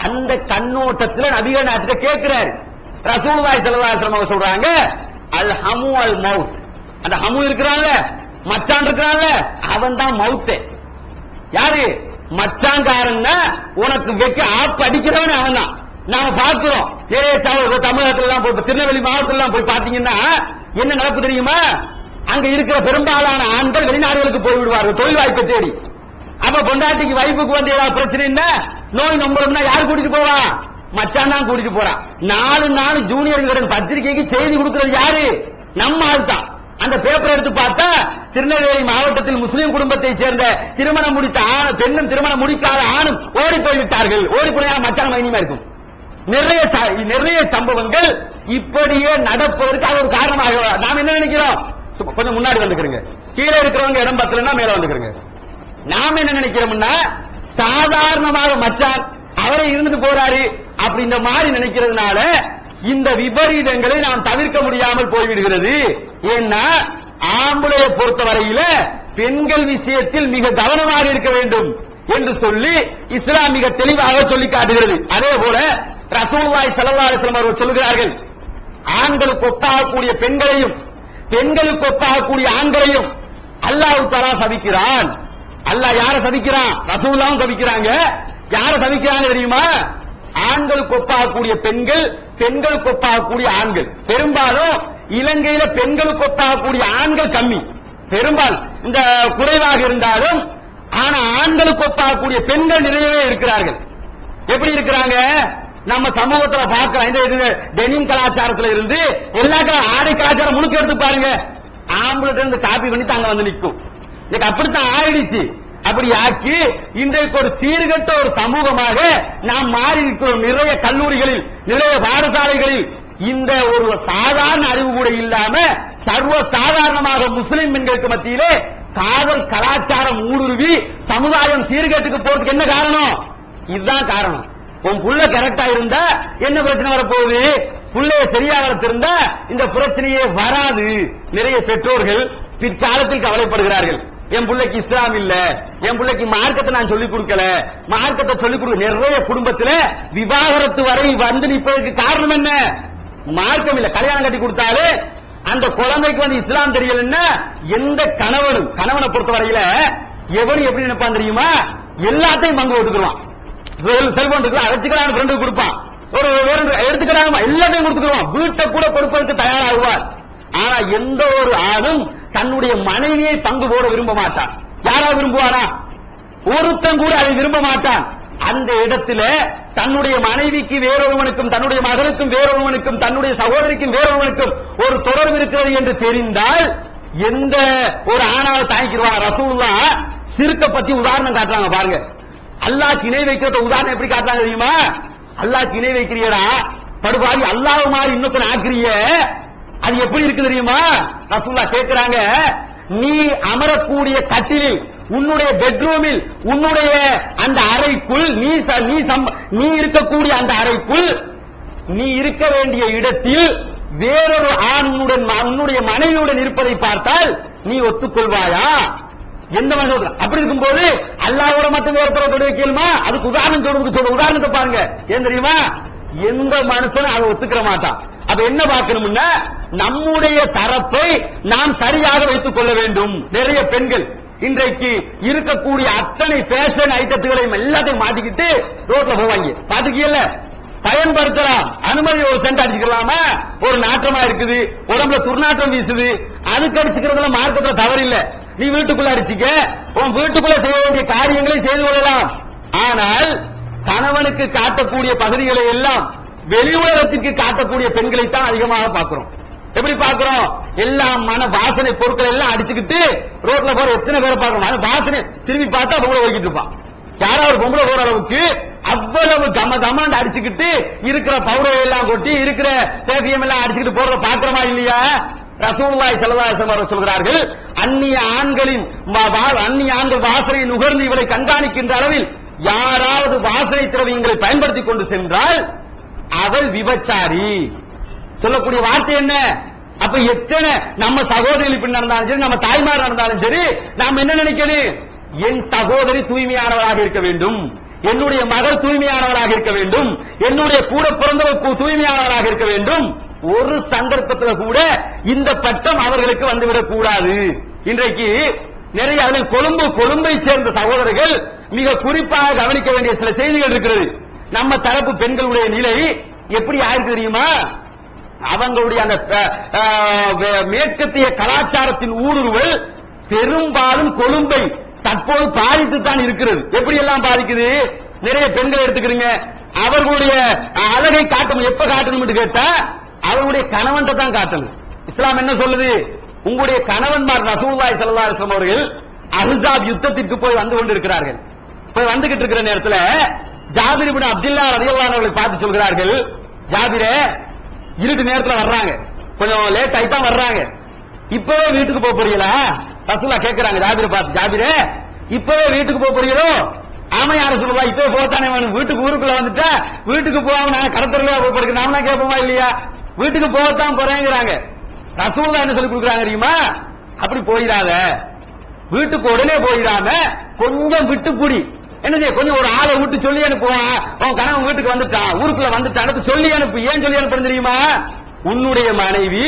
C: அந்த கண்ணோட்டத்துல நபிகள் நாயகத்தை கேட்கிறாரு. ரசூலுல்லாஹி ஸல்லல்லாஹு அலைஹி வஸல்லம் சொல்றாங்க, அல் ஹமு அல் மவுத், அந்த ஹமு இருக்கிறான்ல, மச்சான் இருக்கிறான்ல, அவன் தான் மவுத்தே. யாரு? மச்சாங்காரன்னா உனக்கு வைக்க ஆப்பு அடிக்கிறவன் அவன் தான். நாம பார்க்கிறோம் தமிழகத்துல எல்லாம் போய், திருநெல்வேலி மாவட்டத்துல எல்லாம் போய் பாத்தீங்கன்னா என்ன நடப்பு தெரியுமா? அங்க இருக்கிற பெரும்பாலான ஆண்கள் வெளிநாடுகளுக்கு போய் விடுவார்கள் தொழில் வாய்ப்பை தேடி. அப்ப பொண்டாட்டிக்கு வைஃபுக்கு வந்து ஏதாவது பிரச்சனை, நோய் நம்புறோம்னா யார் கூட்டிட்டு போவா? மச்சான் தான் கூட்டிட்டு போறான். 4 நாள் ஜூனியர் பத்திரிகைக்கு செய்தி கொடுக்கிறது யாரு? நம்ம ஆள் தான். அந்த பேப்பர் எடுத்து பார்த்தா திருநெல்வேலி மாவட்டத்தில் முஸ்லீம் குடும்பத்தை சேர்ந்த திருமணம் முடித்த பெண்ணும் திருமணம் முடிக்காத ஆணும் ஓடி போய்விட்டார்கள். ஓடி போய் மச்சான் மைனியமா இருக்கும். நிறைய சம்பவங்கள் இப்படியே நடப்பதற்கு அது ஒரு காரணமாக நாம் என்ன நினைக்கிறோம்? கொஞ்சம் முன்னாடி வந்துக்கிறீங்க, கீழே இருக்கிறவங்க இடம் பத்தலன்னா மேல வந்துக்கிறீங்க. நாம என்ன நினைக்கிறோம்னா சாதாரணமாக மச்சான் அவரை இருந்துட்டு போறாரு அப்படின்ற மாதிரி நினைக்கிறதுனால இந்த விபரீதங்களை நாம் தவிர்க்க முடியாமல் போய்விடுகிறது. ஏன்னா ஆம்பளையை பொறுத்தவரையில பெண்கள் விஷயத்தில் மிக கவனமாக இருக்க வேண்டும் என்று சொல்லி இஸ்லாம் மிக தெளிவாக சொல்லி காட்டுகிறது. அதே போல ரசூலுல்லாஹி ஸல்லல்லாஹு அலைஹி வஸல்லம் அவர்கள் சொல்கிறார்கள், ஆண்களுக்கு ஒப்பாகக்கூடிய பெண்களையும் பெண்களுக்கு ஒப்பாகக்கூடிய ஆண்களையும் அல்லாஹ் தஆலா சபிக்கிறான். அல்லாஹ் யாரை சபிக்கிறான்? ரசூலுல்லாஹ் சபிக்கிறாங்க. யாரை சபிக்கிறாங்க தெரியுமா? ஆண்களுக்கு ஒப்பாகக்கூடிய பெண்கள், பெண்களுக்கு ஒப்பாகக்கூடிய ஆண்கள். பெரும்பாலும் இலங்கையில பெண்களுக்கு ஒப்பாகக்கூடிய ஆண்கள் கம்மி, பெரும்பாலும் இந்த குறைவாக இருந்தாலும், ஆனா ஆண்களுக்கு ஒப்பாகக்கூடிய பெண்கள் நிறையவே இருக்கிறார்கள். எப்படி இருக்கிறாங்க? நம்ம சமூகத்துல பார்க்கலாம். இந்த டெனிம் கலாச்சாரத்துல இருந்து எல்லா ஆடை கலாச்சாரம் முழுக்க எடுத்து பாருங்க. ஆம்பளை இருந்து காப்பி பண்ணி தாங்க வந்து நிற்கும். இன்னைக்கு அப்படித்தான் ஆயிடுச்சு. அப்படி ஆக்கி இன்றைக்கு ஒரு சீர்கட்ட ஒரு சமூகமாக நாம் மாறி இருக்கிறோம். நிறைய கல்லூரிகளில், நிறைய பாடசாலைகளில் இந்த ஒரு சாதாரண அறிவு கூட இல்லாம சர்வ சாதாரணமாக முஸ்லிம் பெண்களுக்கு மத்தியிலே காதல் கலாச்சாரம் ஊடுருவி சமுதாயம் சீர்கேட்டுக்கு போறதுக்கு என்ன காரணம்? இதுதான் காரணம். உன் புள்ள கரெக்டா இருந்தா என்ன பிரச்சனை வரப்போகுது? புள்ளைய சரியா வளர்த்திருந்தா இந்த பிரச்சனையே வராது. நிறைய பெற்றோர்கள் பிற்காலத்தில் கவலைப்படுகிறார்கள். என் பிள்ளைக்கு இஸ்லாம் இல்ல, என் பிள்ளைக்கு மார்க்கத்தை நான் சொல்லிக் கொடுக்கல, மார்க்கத்தை சொல்லிக் கொடுக்க. நிறைய குடும்பத்துல விவாகரத்து வரை வந்து நிற்பதற்கு காரணம் என்ன? மார்க்கம் இல்ல. கல்யாணம் கட்டி கொடுத்தாலே அந்த குழந்தைக்கு வந்து இஸ்லாம் தெரியலன்னா எந்த கணவனை பொறுத்தவரையில எவனும் எப்படி நினைப்பான் தெரியுமா? எல்லாத்தையும் பங்கு ஒதுக்குவான். செல்போன் இருக்கு அழைச்சுக்கிறான், ஃப்ரெண்டுக்கு கொடுப்பான், ஒரு வேற எடுத்துக்கிறாங்க, எல்லாத்தையும் கொடுத்துக்குவான், வீட்டை கூட கொடுப்பதற்கு தயாராகுவார். ஆனா எந்த ஒரு ஆணும் தன்னுடைய மனைவியை பங்கு போட விரும்ப மாட்டான். யாராவது விரும்புவாரா? ஒருத்தன் கூட அதை விரும்ப மாட்டான். அந்த இடத்துல தன்னுடைய மனைவிக்கு வேறொருவனுக்கும், தன்னுடைய மகனுக்கும் வேறொருவனுக்கும், தன்னுடைய சகோதரிக்கும் வேறொருவனுக்கும் ஒரு தொடர்பு இருக்கிறது என்று தெரிந்தால் எந்த ஒரு ஆணாவது தாங்கிடுவாங்க. ரசூலுல்லாஹ் சிறுக்க பத்தி உதாரணம் காட்டுறாங்க பாருங்க. அல்லாஹ் இணை வைக்கிறத உதாரணம் எப்படி காட்டுறாங்க தெரியுமா? அல்லாஹ் இணை வைக்கிறியடா படுபாவி, அல்லாஹ் மாதிரி இன்னொருத்தன் ஆக்கிறிய, அது எப்படி இருக்கு தெரியுமா? ரசூலுல்லாஹ் கேட்கிறாங்க, நீ அமரக்கூடிய கட்டிலில், உன்னுடைய பெட்ரூமில், உன்னுடைய அந்த அறைக்குள், நீ இருக்கக்கூடிய அந்த அறைக்குள், நீ இருக்க வேண்டிய இடத்தில் வேறொரு ஆணுடன் உன்னுடைய மனைவியுடன் இருப்பதை பார்த்தால் நீ ஒத்துக்கொள்வாயா? எந்த மனுஷன் அப்படி இருக்கும்போது அல்லாஹ்வோட மட்டும் ஒருத்தரை தொட வைக்கலுமா? அதுக்கு உதாரணம் சொல்ற உதாரணத்தை பாருங்க. ஏன் தெரியுமா? எந்த மனுஷனும் அதை ஒத்துக்கிற மாட்டான். அப்ப என்ன பார்க்கணும்னா நம்முடைய தரப்பை நாம் சரியாக வைத்துக் கொள்ள வேண்டும். நிறைய பெண்கள் இன்றைக்கு இருக்கக்கூடிய அத்தனை ஃபேஷன் ஐட்டங்களையும் எல்லாத்தையும் மாட்டிக்கிட்டு ரோட்ல போவாங்க. பாத்துக்கீங்கல்ல, பயன்படுத்தலாம், அனுமதி ஒரு சென்ட் அடிச்சுக்கலாமா? ஒரு நாற்றமா இருக்குது, உடம்புல துர்நாற்றம் வீசுது, அதுக்கு அடிச்சுக்கிறதுல மார்க்கத்துல தவறு இல்ல. நீ வீட்டுக்குள்ள அடிச்சுக்க, உன் வீட்டுக்குள்ள செய்ய வேண்டிய காரியங்களை செய்து கொள்ளலாம். ஆனால் கணவனுக்கு காட்டக்கூடிய பகுதிகளை எல்லாம் வெளி உலகத்திற்கு காட்டக்கூடிய பெண்களை தான் அதிகமாக பார்க்கிறோம். எப்படி பார்க்கிறோம்? எல்லாம் வாசனை பொருட்கள் எல்லாம் அடிச்சுக்கிட்டு ரோட்ல போற எத்தனை பேரை பார்க்கிறோம். வாசனை திரும்பி பார்த்தா பொம்பளை போய்கிட்டு இருப்பான். யாராவது பொம்பளை போற அளவுக்கு அவ்வளவு கமண்டு அடிச்சுக்கிட்டு இருக்கிற பவுடரை எல்லாம் கொட்டி இருக்கிற பேபியம் எல்லாம் அடிச்சுக்கிட்டு போறத பார்க்கிறோமா இல்லையா? ரசூலுல்லாஹி ஸல்லல்லாஹு அலைஹி வஸல்லம் சொல்கிறார்கள், அந்நிய ஆண்கள் வாசனை நுகர்ந்து இவளை கண்காணிக்கின்ற அளவில் யாராவது வாசனை திரவியங்களை பயன்படுத்தி கொண்டு சென்றால் அவள் விபச்சாரி. சொல்லக்கூடிய வார்த்தை என்ன? அப்ப எத்தனை நம்ம சகோதரி பின் நடந்தாலும் சரி, நம்ம தாய்மார் நடந்தாலும் சரி, நாம் என்ன நினைக்கணும்? என் சகோதரி தூய்மையானவராக இருக்க வேண்டும், என்னுடைய மகள் தூய்மையானவராக இருக்க வேண்டும், என்னுடைய கூட பிறந்தவர் தூய்மையானவராக இருக்க வேண்டும். ஒரு சந்தர்ப்பத்தில் கூட இந்த பட்டம் அவர்களுக்கு வந்துவிடக் கூடாது. இன்றைக்கு நிறைய கொழும்பை சேர்ந்த சகோதரர்கள் மிக குறிப்பாக கவனிக்க வேண்டிய சில செய்திகள் இருக்கிறது. நம்ம தரப்பு பெண்களுடைய நிலை எப்படி ஆயிருக்கு தெரியுமா? அவங்களுடைய அந்த மேற்கத்திய கலாச்சாரத்தின் ஊடுருவல் பெரும்பாலும் கொழும்பை தற்போது பாதித்துத்தான் இருக்கிறது. எப்படி எல்லாம் பாதிக்குது? நிறைய பெண்கள் எடுத்துக்கிறீங்க, அவர்களுடைய அழகை காட்டணும். எப்ப காட்டணும் கேட்டா அவர்களுடைய கணவன் தான் காட்டணும். இஸ்லாம் என்ன சொல்லுது? உங்களுடைய கணவன்மார் ரசூலுல்லாஹி ஸல்லல்லாஹு அலைஹி வஸல்லம் அவர்கள் அஹ்ஸாப் யுத்தத்திற்கு போய் வந்து கொண்டிருக்கிறார்கள். போய் வந்துகிட்டு இருக்கிற நேரத்தில் ஜாபிர் இப்னு அப்துல்லாஹ் ரலியல்லாஹு அன்ஹு அவர்களை பார்த்து சொல்கிறார்கள், ஜாபிரே, இருட்டு நேரத்தில் வர்றாங்க, கொஞ்சம் லேட் ஆயிட்டா வர்றாங்க, இப்பவே வீட்டுக்கு போக போறீங்களா? ரசூலுல்லாஹ் கேட்கிறாங்க ஜாபிரை பார்த்து, ஜாபிரே இப்பவே வீட்டுக்கு போக போறீங்களோ? ஆமா யார சொல்லுவா, இப்பவே போகத்தானே வேணும். வீட்டுக்கு ஊருக்குள்ள வந்துட்டா வீட்டுக்கு போகாம நாங்க கடத்தரல போறதுக்கு நாமளா கேட்போமா இல்லையா? வீட்டுக்கு போகத்தான் போறேங்கிறாங்க. ரசூலுல்லாஹ் என்ன சொல்லி கொடுக்குறாங்க தெரியுமா? அப்படி போயிடாத, வீட்டுக்கு உடனே போயிடாம கொஞ்சம் விட்டு புடி. என்ன செய்ய? கொஞ்சம் ஒரு ஆளை விட்டு சொல்லி அனுப்புவான். உன் கணவன் வீட்டுக்கு வந்துட்டான், ஊருக்குள்ள வந்துட்டான், சொல்லி அனுப்பு. ஏன் சொல்லி அனுப்புறது தெரியுமா? உன்னுடைய மனைவி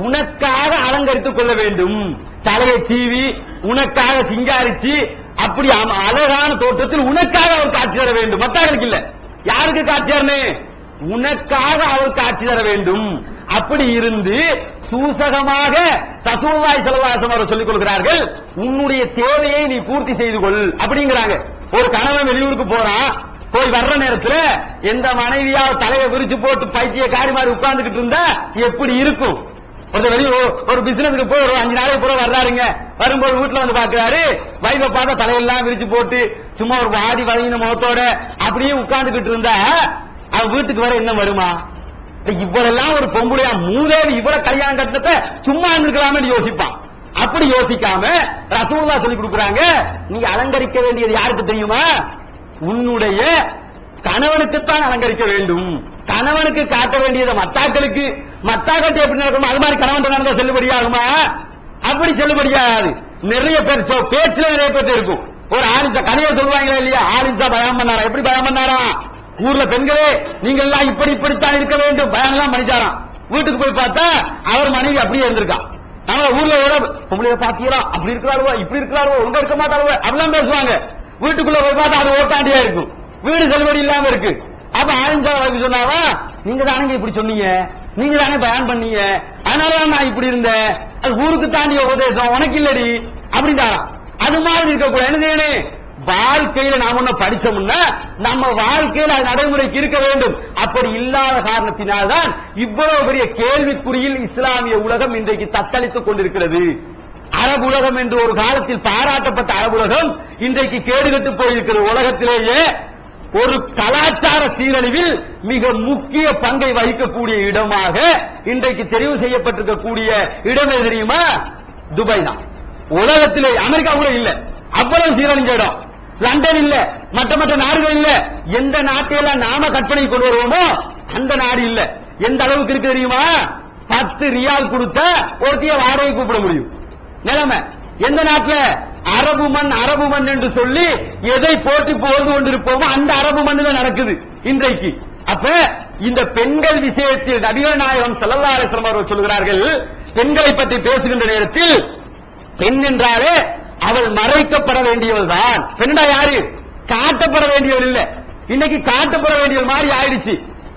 C: உனக்காக அலங்கரித்துக் கொள்ள வேண்டும். தலையை சீவி உனக்காக சிங்காரிச்சு அப்படி அழகான தோற்றத்தில் உனக்காக அவர் காட்சி தர வேண்டும். மற்றவர்களுக்கு இல்ல. யாருக்கு காட்சி தரணும்? உனக்காக அவர் காட்சி தர வேண்டும். அப்படி இருந்து சூசகமாக ரசூலுல்லாஹி ஸல்லல்லாஹு அலைஹி வஸல்லம் சொல்லிக் கொள்கிறார்கள், உன்னுடைய தேவையை நீ பூர்த்தி செய்து கொள் அப்படிங்கிறாங்க. ஒரு கணவன் வெளியூருக்கு போறான், போய் வர்ற நேரத்துல எந்த மனைவியாவது தலையை விரிச்சு போட்டு பைத்தியக்காரி மாதிரி உட்கார்ந்துகிட்டு இருந்தா எப்படி இருக்கும்? ஒரு பிசினஸ்க்கு போய் ஒரு 5 நாளைக்கு போற வர்றாருங்க, வரும்போது வீட்டுல வந்து பாக்குறாரு, வைஃபை பார்த்தா தலையெல்லாம் விரிச்சு போட்டு சும்மா ஒரு வாடி வழங்கின முகத்தோட அப்படியே உட்கார்ந்துகிட்டு இருந்தா அவன் வீட்டுக்கு வர என்ன வருமா? இவ்வளெல்லாம் ஒரு பொம்புளையா மூதேவி இவ்வளவு கல்யாணம் கட்டத்தை சும்மா இருக்கலாமே யோசிப்பான். அப்படி யோசிக்காம ரசூலுல்லாஹ் சொல்லி கொடுக்குறாங்க, நீ அலங்கரிக்க வேண்டியது யாருக்கு தெரியுமா? உன்னுடைய கணவனுக்குத்தான் அலங்கரிக்க வேண்டும். கணவனுக்கு காட்ட வேண்டியதை மத்தாக்களுக்கு, மத்தாக்கட்டு எப்படி நடக்கணும் அது மாதிரி கணவன் நடந்தா செல்லுபடியாகுமா? அப்படி செல்லுபடியாகாது. நிறைய பேர் பேச்சுல நிறைய பேர் இருக்கும். ஒரு ஆலிம்சா கதையை சொல்லுவாங்களா இல்லையா? ஆலிம்சா பயம் பண்ணாரா? எப்படி பயம் பண்ணாரா? ஊர்ல பெண்களே நீங்கள் எல்லாம் இப்படித்தான் இருக்க வேண்டும் பயம் எல்லாம் பண்ணிச்சாராம். வீட்டுக்கு போய் பார்த்தா அவர் மனைவி அப்படியே இருந்திருக்கா. நம்ம ஊர்ல பொம்பளைய பாத்தீங்களா, அப்படி இருக்கிறாருவோ இப்படி இருக்கிறாருவோ உங்க இருக்க மாட்டாருவோ அப்படிலாம் பேசுவாங்க. வீட்டுக்குள்ள போய் பார்த்தா அது ஓட்டாண்டியா இருக்கும், வீடு செல்வடி இல்லாம இருக்கு. அப்ப ஆயிஷா சொன்னாவா, நீங்க தானே இப்படி சொன்னீங்க, நீங்க தானே பயன் பண்ணீங்க, அதனாலதான் நான் இப்படி இருந்தேன், அது ஊருக்கு தாண்டிய உபதேசம் உனக்கு இல்லடி அப்படின்றாராம். அது மாதிரி இருக்கக்கூடாது. என்ன செய்யணும், வாழ்க்கையில நாம ஒண்ணு படிச்சோம்னா நம்ம வாழ்க்கையில அது நடைமுறைக்கு இருக்க வேண்டும். அப்படி இல்லாத காரணத்தினால்தான் இவ்வளவு பெரிய கேள்விக்குறியில் இஸ்லாமிய உலகம் இன்றைக்கு தத்தளித்துக் கொண்டிருக்கிறது. அரபு உலகம் என்று ஒரு காலத்தில் பாராட்டப்பட்ட அரபு உலகம் இன்றைக்கு கேடுகட்டு போயிருக்கிறது. உலகத்திலேயே ஒரு கலாச்சார சீரழிவில் மிக முக்கிய பங்கை வகிக்கக்கூடிய இடமாக இன்றைக்கு தெரிவு செய்யப்பட்டிருக்கக்கூடிய இடம் எது தெரியுமா? துபாய் தான். உலகத்திலே அமெரிக்கா கூட இல்ல, அவ்வளவு சீரழிஞ்ச இடம். லண்டன் இல்ல, மற்ற மற்ற நாடுகள் இல்ல. எந்த நாட்டையெல்லாம் நாம கற்பனை கொண்டு வருவோமோ அந்த நாடு இல்ல. எந்த அளவுக்கு இருக்கு தெரியுமா? 10 ரியால் கொடுத்த ஒருத்திய வாடகை கூப்பிட முடியும் நிலைமை. எந்த நாட்டில்? அரபு மண் என்று சொல்லி எதை போட்டி புகழ்ந்து கொண்டிருப்போமோ அந்த அரபு மண்ணில் நடக்குது இன்றைக்கு. அப்ப இந்த பெண்கள் விஷயத்தில் நபிகள் நாயகம் ஸல்லல்லாஹு அலைஹி வஸல்லம் அவர்கள் சொல்கிறார்கள், பெண்களை பற்றி பேசுகின்ற நேரத்தில் பெண் என்றாலே அவள் மறைக்கப்பட வேண்டியவள் தான். பெண்ணா யாரு? காட்டப்பட வேண்டியவள் இல்ல. இன்னைக்கு காட்டப்பட வேண்டியவள் மாதிரி ஆயிடுச்சு.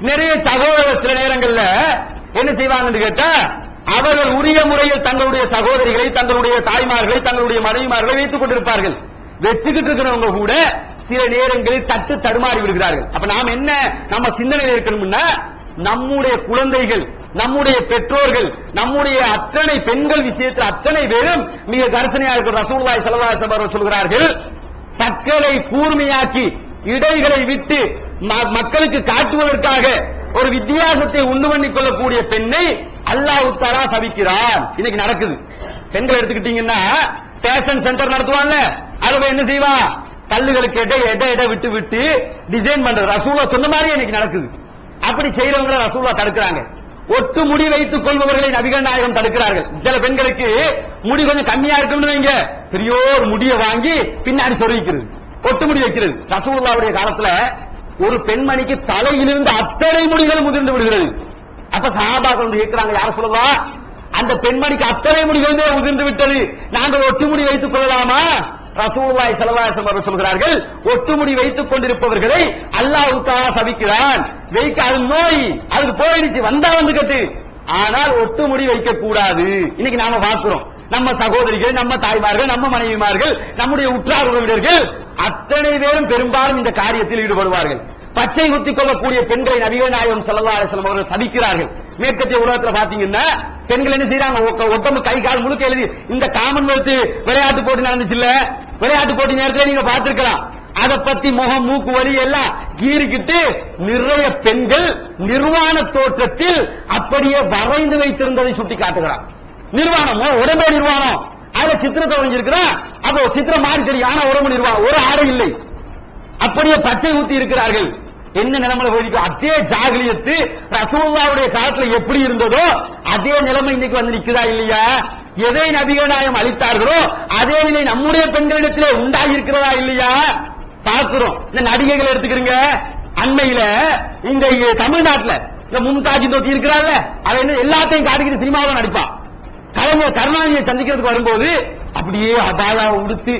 C: நிறைய சகோதரர் சில நேரங்கள்ல என்ன செய்வாங்கன்னு கேட்டா, அவர்கள் உரிய முறையில் தங்களுடைய சகோதரிகளை, தங்களுடைய தாய்மார்களை, தங்களுடைய மனைவிமார்களை வைத்துக் கொண்டிருப்பார்கள். வச்சுக்கிட்டு இருக்கிறவங்க கூட சில நேரங்களில் தட்டு தடுமாறி விடுகிறார்கள். அப்ப நாம் என்ன நம்ம சிந்தனையில் இருக்கணும்னா, நம்முடைய குழந்தைகள், நம்முடைய பெற்றோர்கள், நம்முடைய அத்தனை பெண்கள் விஷயத்தில் அத்தனை பேரும் மிக கரிசனையாக இருக்கிற ரசூலுல்லாஹி ஸல்லல்லாஹு அலைஹி வஸல்லம் சொல்கிறார்கள், பற்களை கூர்மையாக்கி இடைகளை விட்டு மக்களுக்கு காட்டுவதற்காக ஒரு வித்தியாசத்தை உண்டு பண்ணிக் கொள்ளக்கூடிய பெண்ணை அல்லாஹ் தஆலா சபிக்கிறான். இன்னைக்கு நடக்குது. பெண்கள் எடுத்துக்கிட்டீங்கன்னா ஃபேஷன் சென்டர் நடத்துவாங்க, அதுல என்ன செய்வா, கல்லுகளுக்கு எடை விட்டு விட்டு டிசைன் பண்ற ரசூலுல்லாஹ் சொன்ன மாதிரி இன்னைக்கு நடக்குது. அப்படி செய்யறவங்களை ரசூலுல்லாஹ் தடுக்கிறாங்க. ஒட்டு முடி வைத்துக் கொள்பவர்களை நபிகள் நாயகம் தடுக்கிறார்கள். சில பெண்களுக்கு முடி கொஞ்சம் கம்மியா இருக்குன்னு வைங்க, பெரியோர் முடியை வாங்கி பின்னாடி சொருவிக்கிறது, ஒட்டு முடி வைக்கிறது. ரசூலுல்லாஹ்வுடைய காலத்துல ஒரு பெண்மணிக்கு தலையிலிருந்து அத்தனை முடிகளும் உதிர்ந்து விடுகிறது. அப்ப சஹாபாக்கள் வந்து கேட்கிறாங்க, யார சொல்லலாம், அந்த பெண்மணிக்கு அத்தனை முடிகளுமே உதிர்ந்து விட்டது, நாங்கள் ஒட்டு முடி வைத்துக் கொள்ளலாமா? ரசூலுல்லாஹி ஸல்லல்லாஹு அலைஹி வஸல்லம் சொல்கிறார்கள், ஒட்டுமுடி வைத்துக் கொண்டிருப்பவர்களை அல்லாஹ் தஆலா சபிக்கிறான். வைக்க அது நோய், அதுக்கு போயிடுச்சு, வந்தா வந்துக்கட்டு. ஆனால் ஒட்டுமுடி வைக்க கூடாது. இன்னைக்கு நாம பார்க்கிறோம், நம்ம சகோதரிகள், நம்ம தாய்மார்கள், நம்ம மனைவிமார்கள், நம்முடைய உற்றார் உறவினர்கள் அத்தனை பேரும் பெரும்பாலும் இந்த காரியத்தில் ஈடுபடுவார்கள். பச்சை குத்திக் கொள்ளக்கூடிய பெண்களை நபிகள் நாயகம் ஸல்லல்லாஹு அலைஹி வஸல்லம் அவர்கள் சபிக்கிறார்கள். மேற்கத்திய உலகத்தில் பாத்தீங்கன்னா பெண்கள் என்ன செய்யறாங்க, ஒட்டம்பு கை கால் முழுக்க எழுதி, இந்த காமன்வெல்த் விளையாட்டு போட்டி நடந்துச்சு இல்ல, விளையாட்டு போட்டி நேரத்தில் நீங்க பார்த்திருக்கலாம், அதை பத்தி முகம் மூக்கு வலி எல்லாம் கீறிக்கிட்டு நிறைய பெண்கள் நிர்வாண தோற்றத்தில் அப்படியே வரைந்து வைத்திருந்ததை சுட்டி காட்டுகிறார். நிர்வாணம், உடம்பே நிர்வாணம், அதுல சித்திரத்தை வரைஞ்சிருக்கிறான். அப்போ சித்திரம் மாறி தெரியும், ஆனா உடம்பு நிர்வாணம், ஒரு ஆடை இல்லை, அப்படியே பச்சை ஊத்தி இருக்கிறார்கள். என்ன நிலைமையில போயிருக்கு? அதே ஜாகிலியத்து ரசூலுல்லாஹ்வுடைய காலத்துல எப்படி இருந்ததோ அதே நிலைமை இன்னைக்கு வந்து நிக்குதா இல்லையா? எதை நபிகள் நாயகம் அளித்தார்களோ அதே நிலை நம்முடைய பெண்களிடத்திலே உண்டாகி இருக்கிறதா இல்லையா? பார்க்கிறோம். இந்த நடிகைகள் எடுத்துக்கிறீங்க, அண்மையில இந்த தமிழ்நாட்டுல இந்த மும்தாஜ் தோத்தி இருக்கிறாள், அவ என்ன எல்லாத்தையும் காட்டிக்கிட்டு சினிமாவில் நடிப்பான். கலைஞர் கருணாநிதியை சந்திக்கிறதுக்கு வரும்போது அப்படியே அபாயா உடுத்து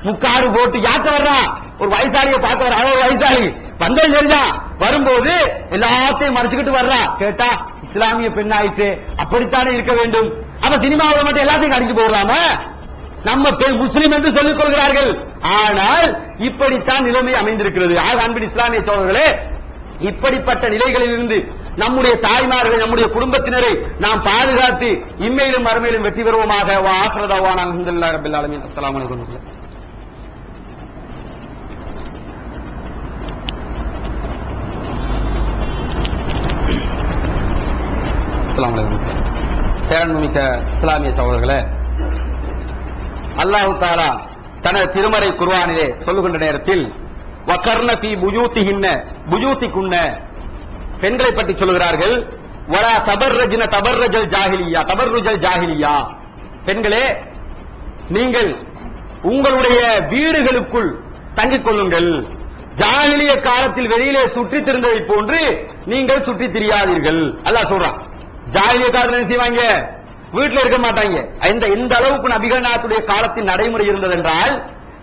C: முக்காடு போட்டு யாத்த வர்றான். ஒரு வயசாளியை பார்த்து வர, ஒரு வயசாளி வந்தது சரிதான், வரும்போது எல்லாத்தையும் மறைச்சுக்கிட்டு வர்றா. கேட்டா இஸ்லாமிய பெண் ஆயிற்று, அப்படித்தானே இருக்க வேண்டும். அப்ப சினிமாவில் மட்டும் எல்லாத்தையும் அடிச்சு போடுறாம நம்ம முஸ்லிம் என்று சொல்லிக் கொள்கிறார்கள். ஆனால் இப்படித்தான் நிலைமை அமைந்திருக்கிறது. அன்பின் இஸ்லாமிய சோழர்களே, இப்படிப்பட்ட நிலைகளில் இருந்து நம்முடைய தாய்மார்கள், நம்முடைய குடும்பத்தினரை நாம் பாதுகாத்து இம்மையிலும் மறுமையிலும் வெற்றி பெறுவோமாக. ஆஹ்ரதவான அல்ஹம்துலில்லாஹி ரப்பில் ஆலமீன். அஸ்ஸலாமு அலைக்கும். பேரன்மிக்க இஸ்லாமிய சகோதரர்களே, அல்லாஹ் தஆலா தனது திருமறை குர்ஆனிலே சொல்லுகின்ற நேரத்தில் வகர்ன ஃபீ புயூத்திஹின்ன, புயூத்திகுன்ன, பெண்களை பற்றி சொல்கிறார்கள். வலா தபர்ரஜ்ன தபர்ரஜல் ஜாஹிலியா, தபர்ருஜல் ஜாஹிலியா, பெண்களே நீங்கள் உங்களுடைய வீடுகளுக்குள் தங்கிக் கொள்ளுங்கள், ஜாஹிலிய காலத்தில் வெளியிலே சுற்றித் திரிந்ததை போன்று நீங்கள் சுற்றித் திரியாதீர்கள். அல்லாஹ் சொல்றான். ஜாகிலிய காலத்துல என்ன செய்வாங்க? வீட்டுல இருக்க மாட்டாங்க. இந்த அளவுக்கு நபிகள் நாயகத்துடைய காலத்தின் நடைமுறை இருந்தது என்றால்,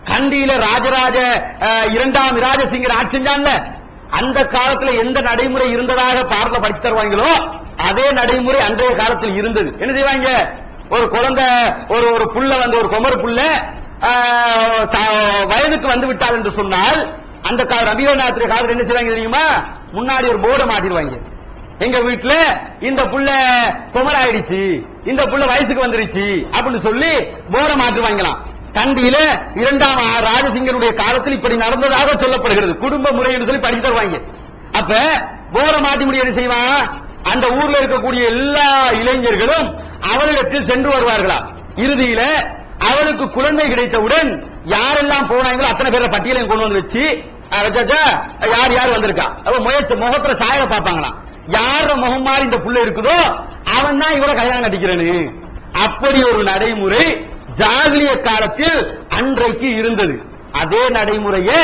C: கண்டியில ராஜராஜ இரண்டாம் ராஜசிங்கர் ஆட்சி செஞ்சான்ல, அந்த காலத்துல எந்த நடைமுறை இருந்ததாக பாடல படிச்சு தருவாங்களோ அதே நடைமுறை அன்றைய காலத்தில் இருந்தது. என்ன செய்வாங்க? ஒரு குழந்தை ஒரு புள்ள வந்து ஒரு குமர புள்ள வயதுக்கு வந்து விட்டால் என்று சொன்னால், அந்த நபிகள் நாயகத்துடைய காலத்தில் என்ன செய்வாங்க தெரியுமா? முன்னாடி ஒரு போர்டை மாட்டிடுவாங்க. எங்க வீட்டுல இந்த புள்ள குமர ஆயிடுச்சு, இந்த புள்ள வயசுக்கு வந்துருச்சு அப்படின்னு சொல்லி போர்டை மாற்றுவாங்களாம். கண்டியில இரண்டாம் ராஜசிங்கனுடைய காலத்தில் இப்படி நடந்ததாக சொல்லப்படுகிறது. குடும்ப முறை என்று சொல்லி படிச்சு தருவாங்க. அப்ப போர்டை மாட்டி முடிய என்ன செய்வான்? அந்த ஊர்ல இருக்கக்கூடிய எல்லா இளைஞர்களும் அவளிடத்தில் சென்று வருவார்களா. இறுதியில அவளுக்கு குழந்தை கிடைத்தவுடன் யாரெல்லாம் போனாங்களோ அத்தனை பேர பட்டியலையும் கொண்டு வந்து வச்சு யார் யார் வந்திருக்கா முகத்துல சாயல பார்ப்பாங்களாம். யார முகம் மாதிரி இந்த புள்ள இருக்குதோ அவன் தான் இவரை கல்யாணம் கட்டிக்கிறேன்னு. அப்படி ஒரு நடைமுறை ஜாகிலிய காலத்தில் அன்றைக்கு இருந்தது. அதே நடைமுறையை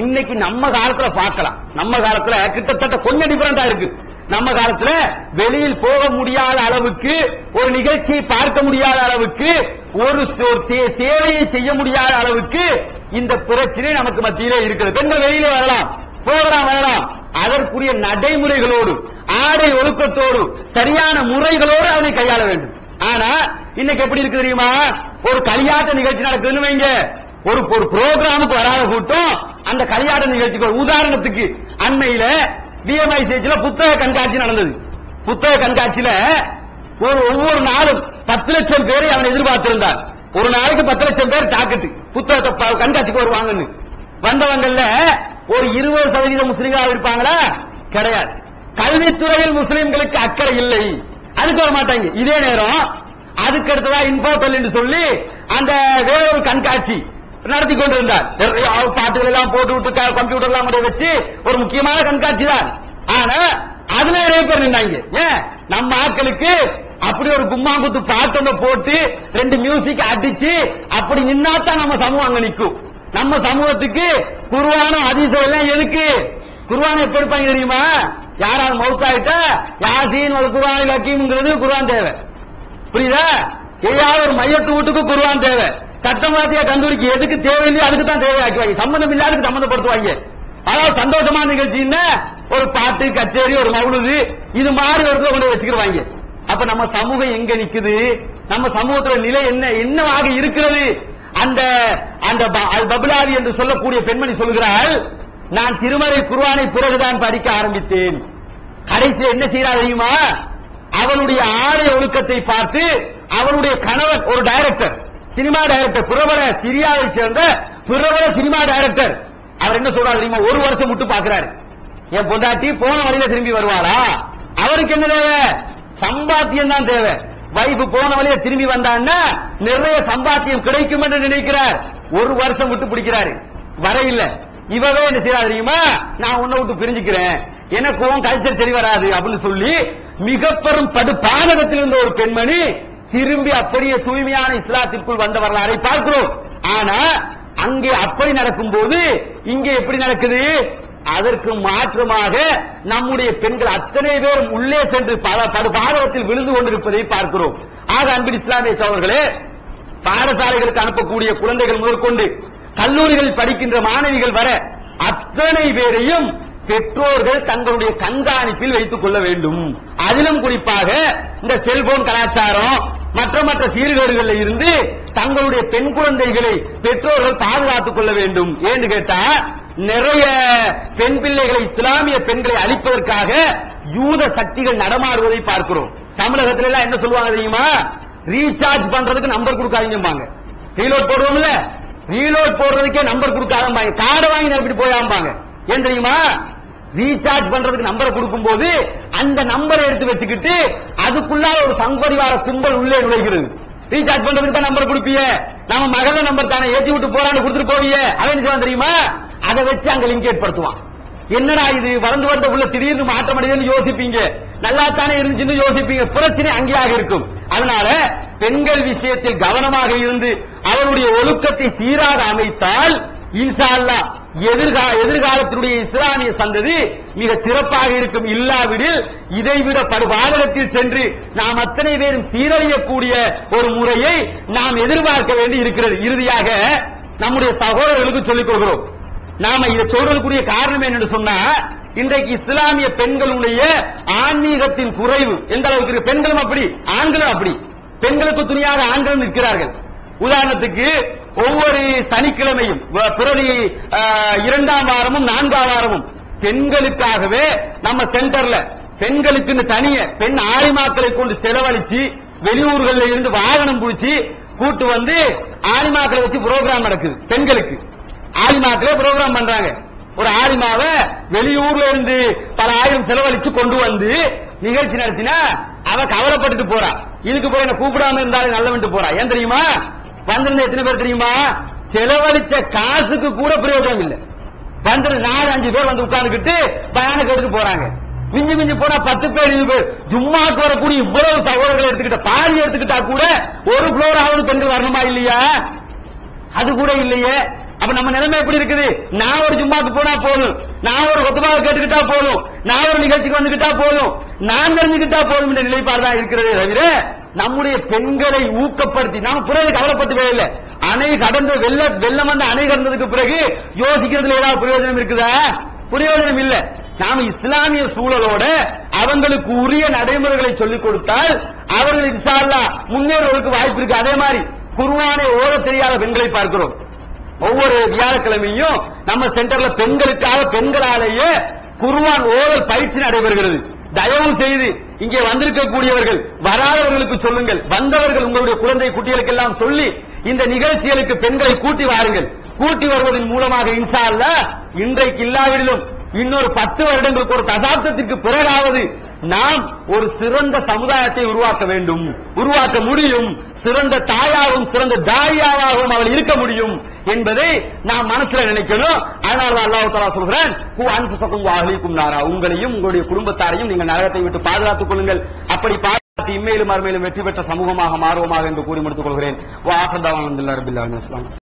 C: இன்னைக்கு நம்ம காலத்துல பார்க்கலாம். நம்ம காலத்துல கிட்டத்தட்ட கொஞ்சம் டிஃபரெண்டா இருக்கு. நம்ம காலத்துல வெளியில் போக முடியாத அளவுக்கு, ஒரு நிகழ்ச்சியை பார்க்க முடியாத அளவுக்கு, ஒரு சேவையை செய்ய முடியாத அளவுக்கு இந்த பிரச்சனை நமக்கு மத்தியிலே இருக்கிறது. பெண்கள் வெளியிலே வரலாம், வரலாம். அதற்குரிய நடைமுறைகளோடு, ஆடை ஒழுக்கத்தோடு, சரியான முறைகளோடு அதை கையாள வேண்டும். ஆனா இன்னைக்கு எப்படி இருக்கு தெரியுமா? ஒரு கல்யாண நிகழ்ச்சி நடக்குதுன்னு வைங்க, ஒரு புரோகிராமுக்கு வராத கூட்டம் அந்த கல்யாண நிகழ்ச்சிக்கு. உதாரணத்துக்கு அண்மையில BMICல புத்தக கண்காட்சி நடந்தது. புத்தக கண்காட்சியில ஒவ்வொரு நாளும் 10 லட்சம் பேரை அவன் எதிர்பார்த்திருந்தான். ஒரு நாளைக்கு 10 லட்சம் பேர் டாக்கெட் புத்தகத்தை கண்காட்சிக்கு வருவாங்கன்னு. வந்தவங்கல்ல ஒரு 20% முஸ்லிம்களாக இருப்பாங்களா? கிடையாது. கல்வித்துறையில் முஸ்லிம்களுக்கு அக்கறை இல்லை, அதுக்கு வர மாட்டாங்க. இதே நேரம் அதுக்கு அடுத்ததா இன்ஃபோடெல் என்று சொல்லி அந்த வேறொரு கண்காட்சி நடத்தி கொண்டிருந்தார். பாட்டுகள் எல்லாம் போட்டு விட்டு கம்ப்யூட்டர் எல்லாம் வச்சு ஒரு முக்கியமான கண்காட்சி தான். ஆனா அதுல நிறைய பேர் நின்னாங்க. ஏன் நம்ம ஆட்களுக்கு அப்படி ஒரு கும்மாங்குத்து பாட்டை போட்டு 2 மியூசிக் அடிச்சு அப்படி நின்னாத்தான் நம்ம சமூகம் அங்க நிற்கும். நம்ம சமூகத்துக்கு குர்ஆனும் ஹதீஸும் எல்லாம் எதுக்கு? குர்ஆன் எப்ப எடுப்பாங்க தெரியுமா? யாராவது மௌத்தாயிட்டா யாசீன் ஒரு குர்ஆனில் ஹக்கீம்ங்கிறது குர்ஆன் தேவை. புரியுதா? ஏதாவது ஒரு மையத்து வீட்டுக்கு குர்ஆன் தேவை. கட்டமாத்தியா கந்தூரிக்கு எதுக்கு தேவையில்லையோ அதுக்கு தான் தேவையாக்குவாங்க. சம்பந்தம் இல்லாததுக்கு சம்பந்தப்படுத்துவாங்க. அதாவது சந்தோஷமான நிகழ்ச்சின்னா ஒரு பாட்டு கச்சேரி ஒரு மவுலுது இது மாதிரி ஒரு கொண்டு வச்சுக்கிடுவாங்க. அப்ப நம்ம சமூகம் எங்க நிக்குது? நம்ம சமூகத்துல நிலை என்னவாக இருக்கிறது? அந்த அந்த பபுலாவி என்று சொல்லக்கூடிய பெண்மணி சொல்கிறாள், நான் திருமறை குர்ஆனை பிறகுதான் படிக்க ஆரம்பித்தேன். கடைசியில் என்ன செய்யறா தெரியுமா? அவளுடைய ஆடை ஒழுக்கத்தை பார்த்து அவளுடைய கணவன் ஒரு டைரக்டர், சினிமா டைரக்டர், பிரபல சிரியாவை சேர்ந்த பிரபல சினிமா டைரக்டர், அவர் என்ன சொல்றாரு தெரியுமா? 1 வருஷம் விட்டு பாக்குறாரு. என் பொண்டாட்டி போன வழியில திரும்பி வருவாளா? அவருக்கு என்ன தேவை? சம்பாத்தியம் தான் தேவை. வைஃப் போன வழியில திரும்பி வந்தான்னா நிறைய சம்பாத்தியம் கிடைக்கும் என்று நினைக்கிறார். 1 வருஷம் விட்டு பிடிக்கிறாரு, வர இல்ல. இவவே என்ன செய்யறா தெரியுமா? நான் உன்னை விட்டு பிரிஞ்சுக்கிறேன், எனக்கு உன் கல்ச்சர் சரி வராது அப்படின்னு சொல்லி மிக பெரும் பாதகத்தில் இருந்த ஒரு பெண்மணி திரும்பி அப்படியே தூய்மையான இஸ்லாத்திற்குள் வந்த வரலாறை பார்க்கிறோம். ஆனா அங்கே அப்படி நடக்கும் போது இங்கே எப்படி நடக்குது? அதற்கு மாற்றமாக நம்முடைய பெண்கள் அத்தனை பேரும் உள்ளே சென்று பாதகத்தில் விழுந்து கொண்டிருப்பதை பார்க்கிறோம். ஆக அன்பின் இஸ்லாமிய சகோதரர்களே, பாடசாலைகளுக்கு அனுப்பக்கூடிய குழந்தைகள் முதற்கொண்டு கல்லூரிகளில் படிக்கின்ற மாணவிகள் வர அத்தனை பேரையும் பெற்றோர்கள் தங்களுடைய கண்காணிப்பில் வைத்துக் கொள்ள வேண்டும். அதிலும் குறிப்பாக இந்த செல்போன் கலாச்சாரம் மற்ற சீர்கேடுகளில் இருந்து தங்களுடைய பெண் குழந்தைகளை பெற்றோர்கள் பாதுகாத்துக் கொள்ள வேண்டும். ஏன்னு கேட்டா நிறைய பெண் பிள்ளைகளை, இஸ்லாமிய பெண்களை அழிப்பதற்காக யூத சக்திகள் நடமாடுவதை பார்க்கிறோம். தமிழகத்துல எல்லாம் என்ன சொல்லுவாங்க தெரியுமா? ரீசார்ஜ் பண்றதுக்கு நம்பர் கொடுக்காதீங்கம்பாங்க. ரீலோட் போடுவோம்ல, ரீலோட் போடுறதுக்கே நம்பர் கொடுக்காதம்பாங்க. கார்டு வாங்கி நிரப்பிட்டு போயாம்பாங்க. ஏன் தெரியுமா? ரீசார்ஜ் பண்றதுக்கு நம்பரை கொடுக்கும் போது அந்த நம்பரை எடுத்து வச்சுக்கிட்டு அதுக்குள்ளார ஒரு சங்கரிவார கும்பல் உள்ளே நுழைகிறது. ரீசார்ஜ் பண்றதுக்கு தான் நம்பர் கொடுப்பீங்க, நம்ம மகள நம்பர் தானே ஏற்றி விட்டு போறான்னு கொடுத்துட்டு போவீங்க. அவன் என்ன செய்வான் தெரியுமா? அதை வச்சு அங்க லிங்க் ஏற்படுத்துவான். என்னடா இது வளர்ந்து வந்த உள்ள திடீர்னு மாற்றம் அடையுதுன்னு யோசிப்பீங்க, நல்லா தானே இருந்துச்சுன்னு யோசிப்பீங்க. பிரச்சனை அங்கேயாக இருக்கும். அதனால பெண்கள் விஷயத்தில் கவனமாக இருந்து அவருடைய ஒழுக்கத்தை சீராக அமைத்தால் இன்ஷா அல்லாஹ் எதிர்காலத்தினுடைய இஸ்லாமிய சந்ததி மிக சிறப்பாக இருக்கும். இல்லாவிடில் இதைவிட படுபாதகத்தில் சென்று நாம் அத்தனை பேரும் சீரழியக்கூடிய ஒரு முறையை நாம் எதிர்பார்க்க வேண்டி இருக்கிறது. இறுதியாக நம்முடைய சகோதரர்களுக்கு சொல்லிக் கொடுக்கிறோம். நாம இதை சொல்றதுக்குரிய காரணம் என்னன்னு சொன்னா, இன்றைக்கு இஸ்லாமிய பெண்களுடைய ஆன்மீகத்தின் குறைவு எந்த அளவுக்கு இருக்கு. பெண்களும் அப்படி, ஆண்களும் அப்படி. பெண்களுக்கு துணியாக ஆண்களும் நிற்கிறார்கள். உதாரணத்துக்கு ஒவ்வொரு சனிக்கிழமையும் பிறகு 2ஆம் வாரமும் 4ஆம் வாரமும் பெண்களுக்காகவே நம்ம சென்டர்ல பெண்களுக்கு தனிய பெண் ஆலிமாக்களை கொண்டு செலவழிச்சு வெளியூர்களில் இருந்து வாகனம் பிடிச்சி கூட்டு வந்து ஆலிமாக்களை வச்சு புரோகிராம் நடக்குது. பெண்களுக்கு ஆலிமாக்களே புரோகிராம் பண்றாங்க. ஒரு ஆலிமாவை வெளியூர்ல இருந்து பல ஆயிரம் செலவழிச்சு கொண்டு வந்து நிகழ்ச்சி நடத்தினா அவ கவலைப்பட்டுட்டு போறா. இதுக்கு போய் என்ன கூப்பிடாம இருந்தாலும் நல்லவன்ட்டு போறா. ஏன் தெரியுமா? வந்திருந்த எத்தனை பேர் தெரியுமா? செலவழிச்ச காசுக்கு கூட பிரயோஜனம் இல்லை. வந்து 4-5 பேர் வந்து உட்கார்ந்துக்கிட்டு பயான கேட்டுட்டு போறாங்க. மிஞ்சி மிஞ்சி போனா 10 பேர் 20 பேர். ஜும்மாக்கு வரக்கூடிய இவ்வளவு சகோதரர்கள் எடுத்துக்கிட்ட பாதி எடுத்துக்கிட்டா கூட ஒரு ஃப்ளோர் ஆவது பெண்கள் வரணுமா இல்லையா? அது கூட இல்லையே. அப்ப நம்ம நிலைமை எப்படி இருக்குது? நான் ஒரு ஜும்மாக்கு போனா போதும், நான் ஒரு கொத்தமாக கேட்டுக்கிட்டா போதும், நான் ஒரு நிகழ்ச்சிக்கு வந்துகிட்டா போதும், நான் தெரிஞ்சுக்கிட்டா போதும் என்ற நிலைப்பாடு தான் இருக்கிறதே தவிர நம்முடைய பெண்களை ஊக்கப்படுத்தி நாம் பிறகு கவலைப்பட்டு இல்லை. அணை கடந்த வெள்ளம் வந்து அணை கடந்ததுக்கு பிறகு யோசிக்கிறதுல ஏதாவது பிரயோஜனம் இருக்குதா? பிரயோஜனம் இல்லை. நாம் இஸ்லாமிய சூழலோட அவங்களுக்கு உரிய நடைமுறைகளை சொல்லிக் கொடுத்தால் அவர்கள் இன்ஷா அல்லாஹ் முன்னேறுவதற்கு வாய்ப்பு இருக்கு. அதே மாதிரி குர்ஆனை ஓத தெரியாத பெண்களை பார்க்கிறோம். ஒவ்வொரு வியாழக்கிழமையும் நம்ம சென்டர்ல பெண்களுக்காக பெண்களாலேயே குர்ஆன் ஓதல் பயிற்சி நடைபெறுகிறது. தயவு செய்து இங்கே வந்திருக்கக்கூடியவர்கள் வராதவர்களுக்கு சொல்லுங்கள், வந்தவர்கள் உங்களுடைய குழந்தை குட்டிகளுக்கு எல்லாம் சொல்லி இந்த நிகழ்ச்சிகளுக்கு பெண்களை கூட்டி வாருங்கள். கூட்டி வருவதன் மூலமாக இன்ஷா அல்லாஹ் இன்றைக்கு இல்லாவிடிலும் இன்னொரு 10 வருடங்களுக்கு ஒரு தசாப்தத்திற்கு பிறகாவது நாம் ஒரு சிறந்த சமுதாயத்தை உருவாக்க வேண்டும், உருவாக்க முடியும். சிறந்த தாயாகவும் சிறந்த தாயாவாகவும் அவள் இருக்க முடியும் என்பதை நாம் மனசுல நினைக்கணும். அதனால அல்லாஹ் தஆலா சொல்கிறான், கு அன்ஃபுஸகும் வ அஹ்லீக்கும் நாரா, உங்களையும் உங்களுடைய குடும்பத்தாரையும் நீங்கள் நரகத்தை விட்டு பாதுகாத்துக் கொள்ளுங்கள். அப்படி பாதுகாத்து இம்மையிலும் மறுமையிலும் வெற்றி பெற்ற சமூகமாக மாறுவோமாக என்று கூறி முடித்துக் கொள்கிறேன். வ ஆகிரு தஅவானா அல்ஹம்துலில்லாஹி ரப்பில் ஆலமீன்.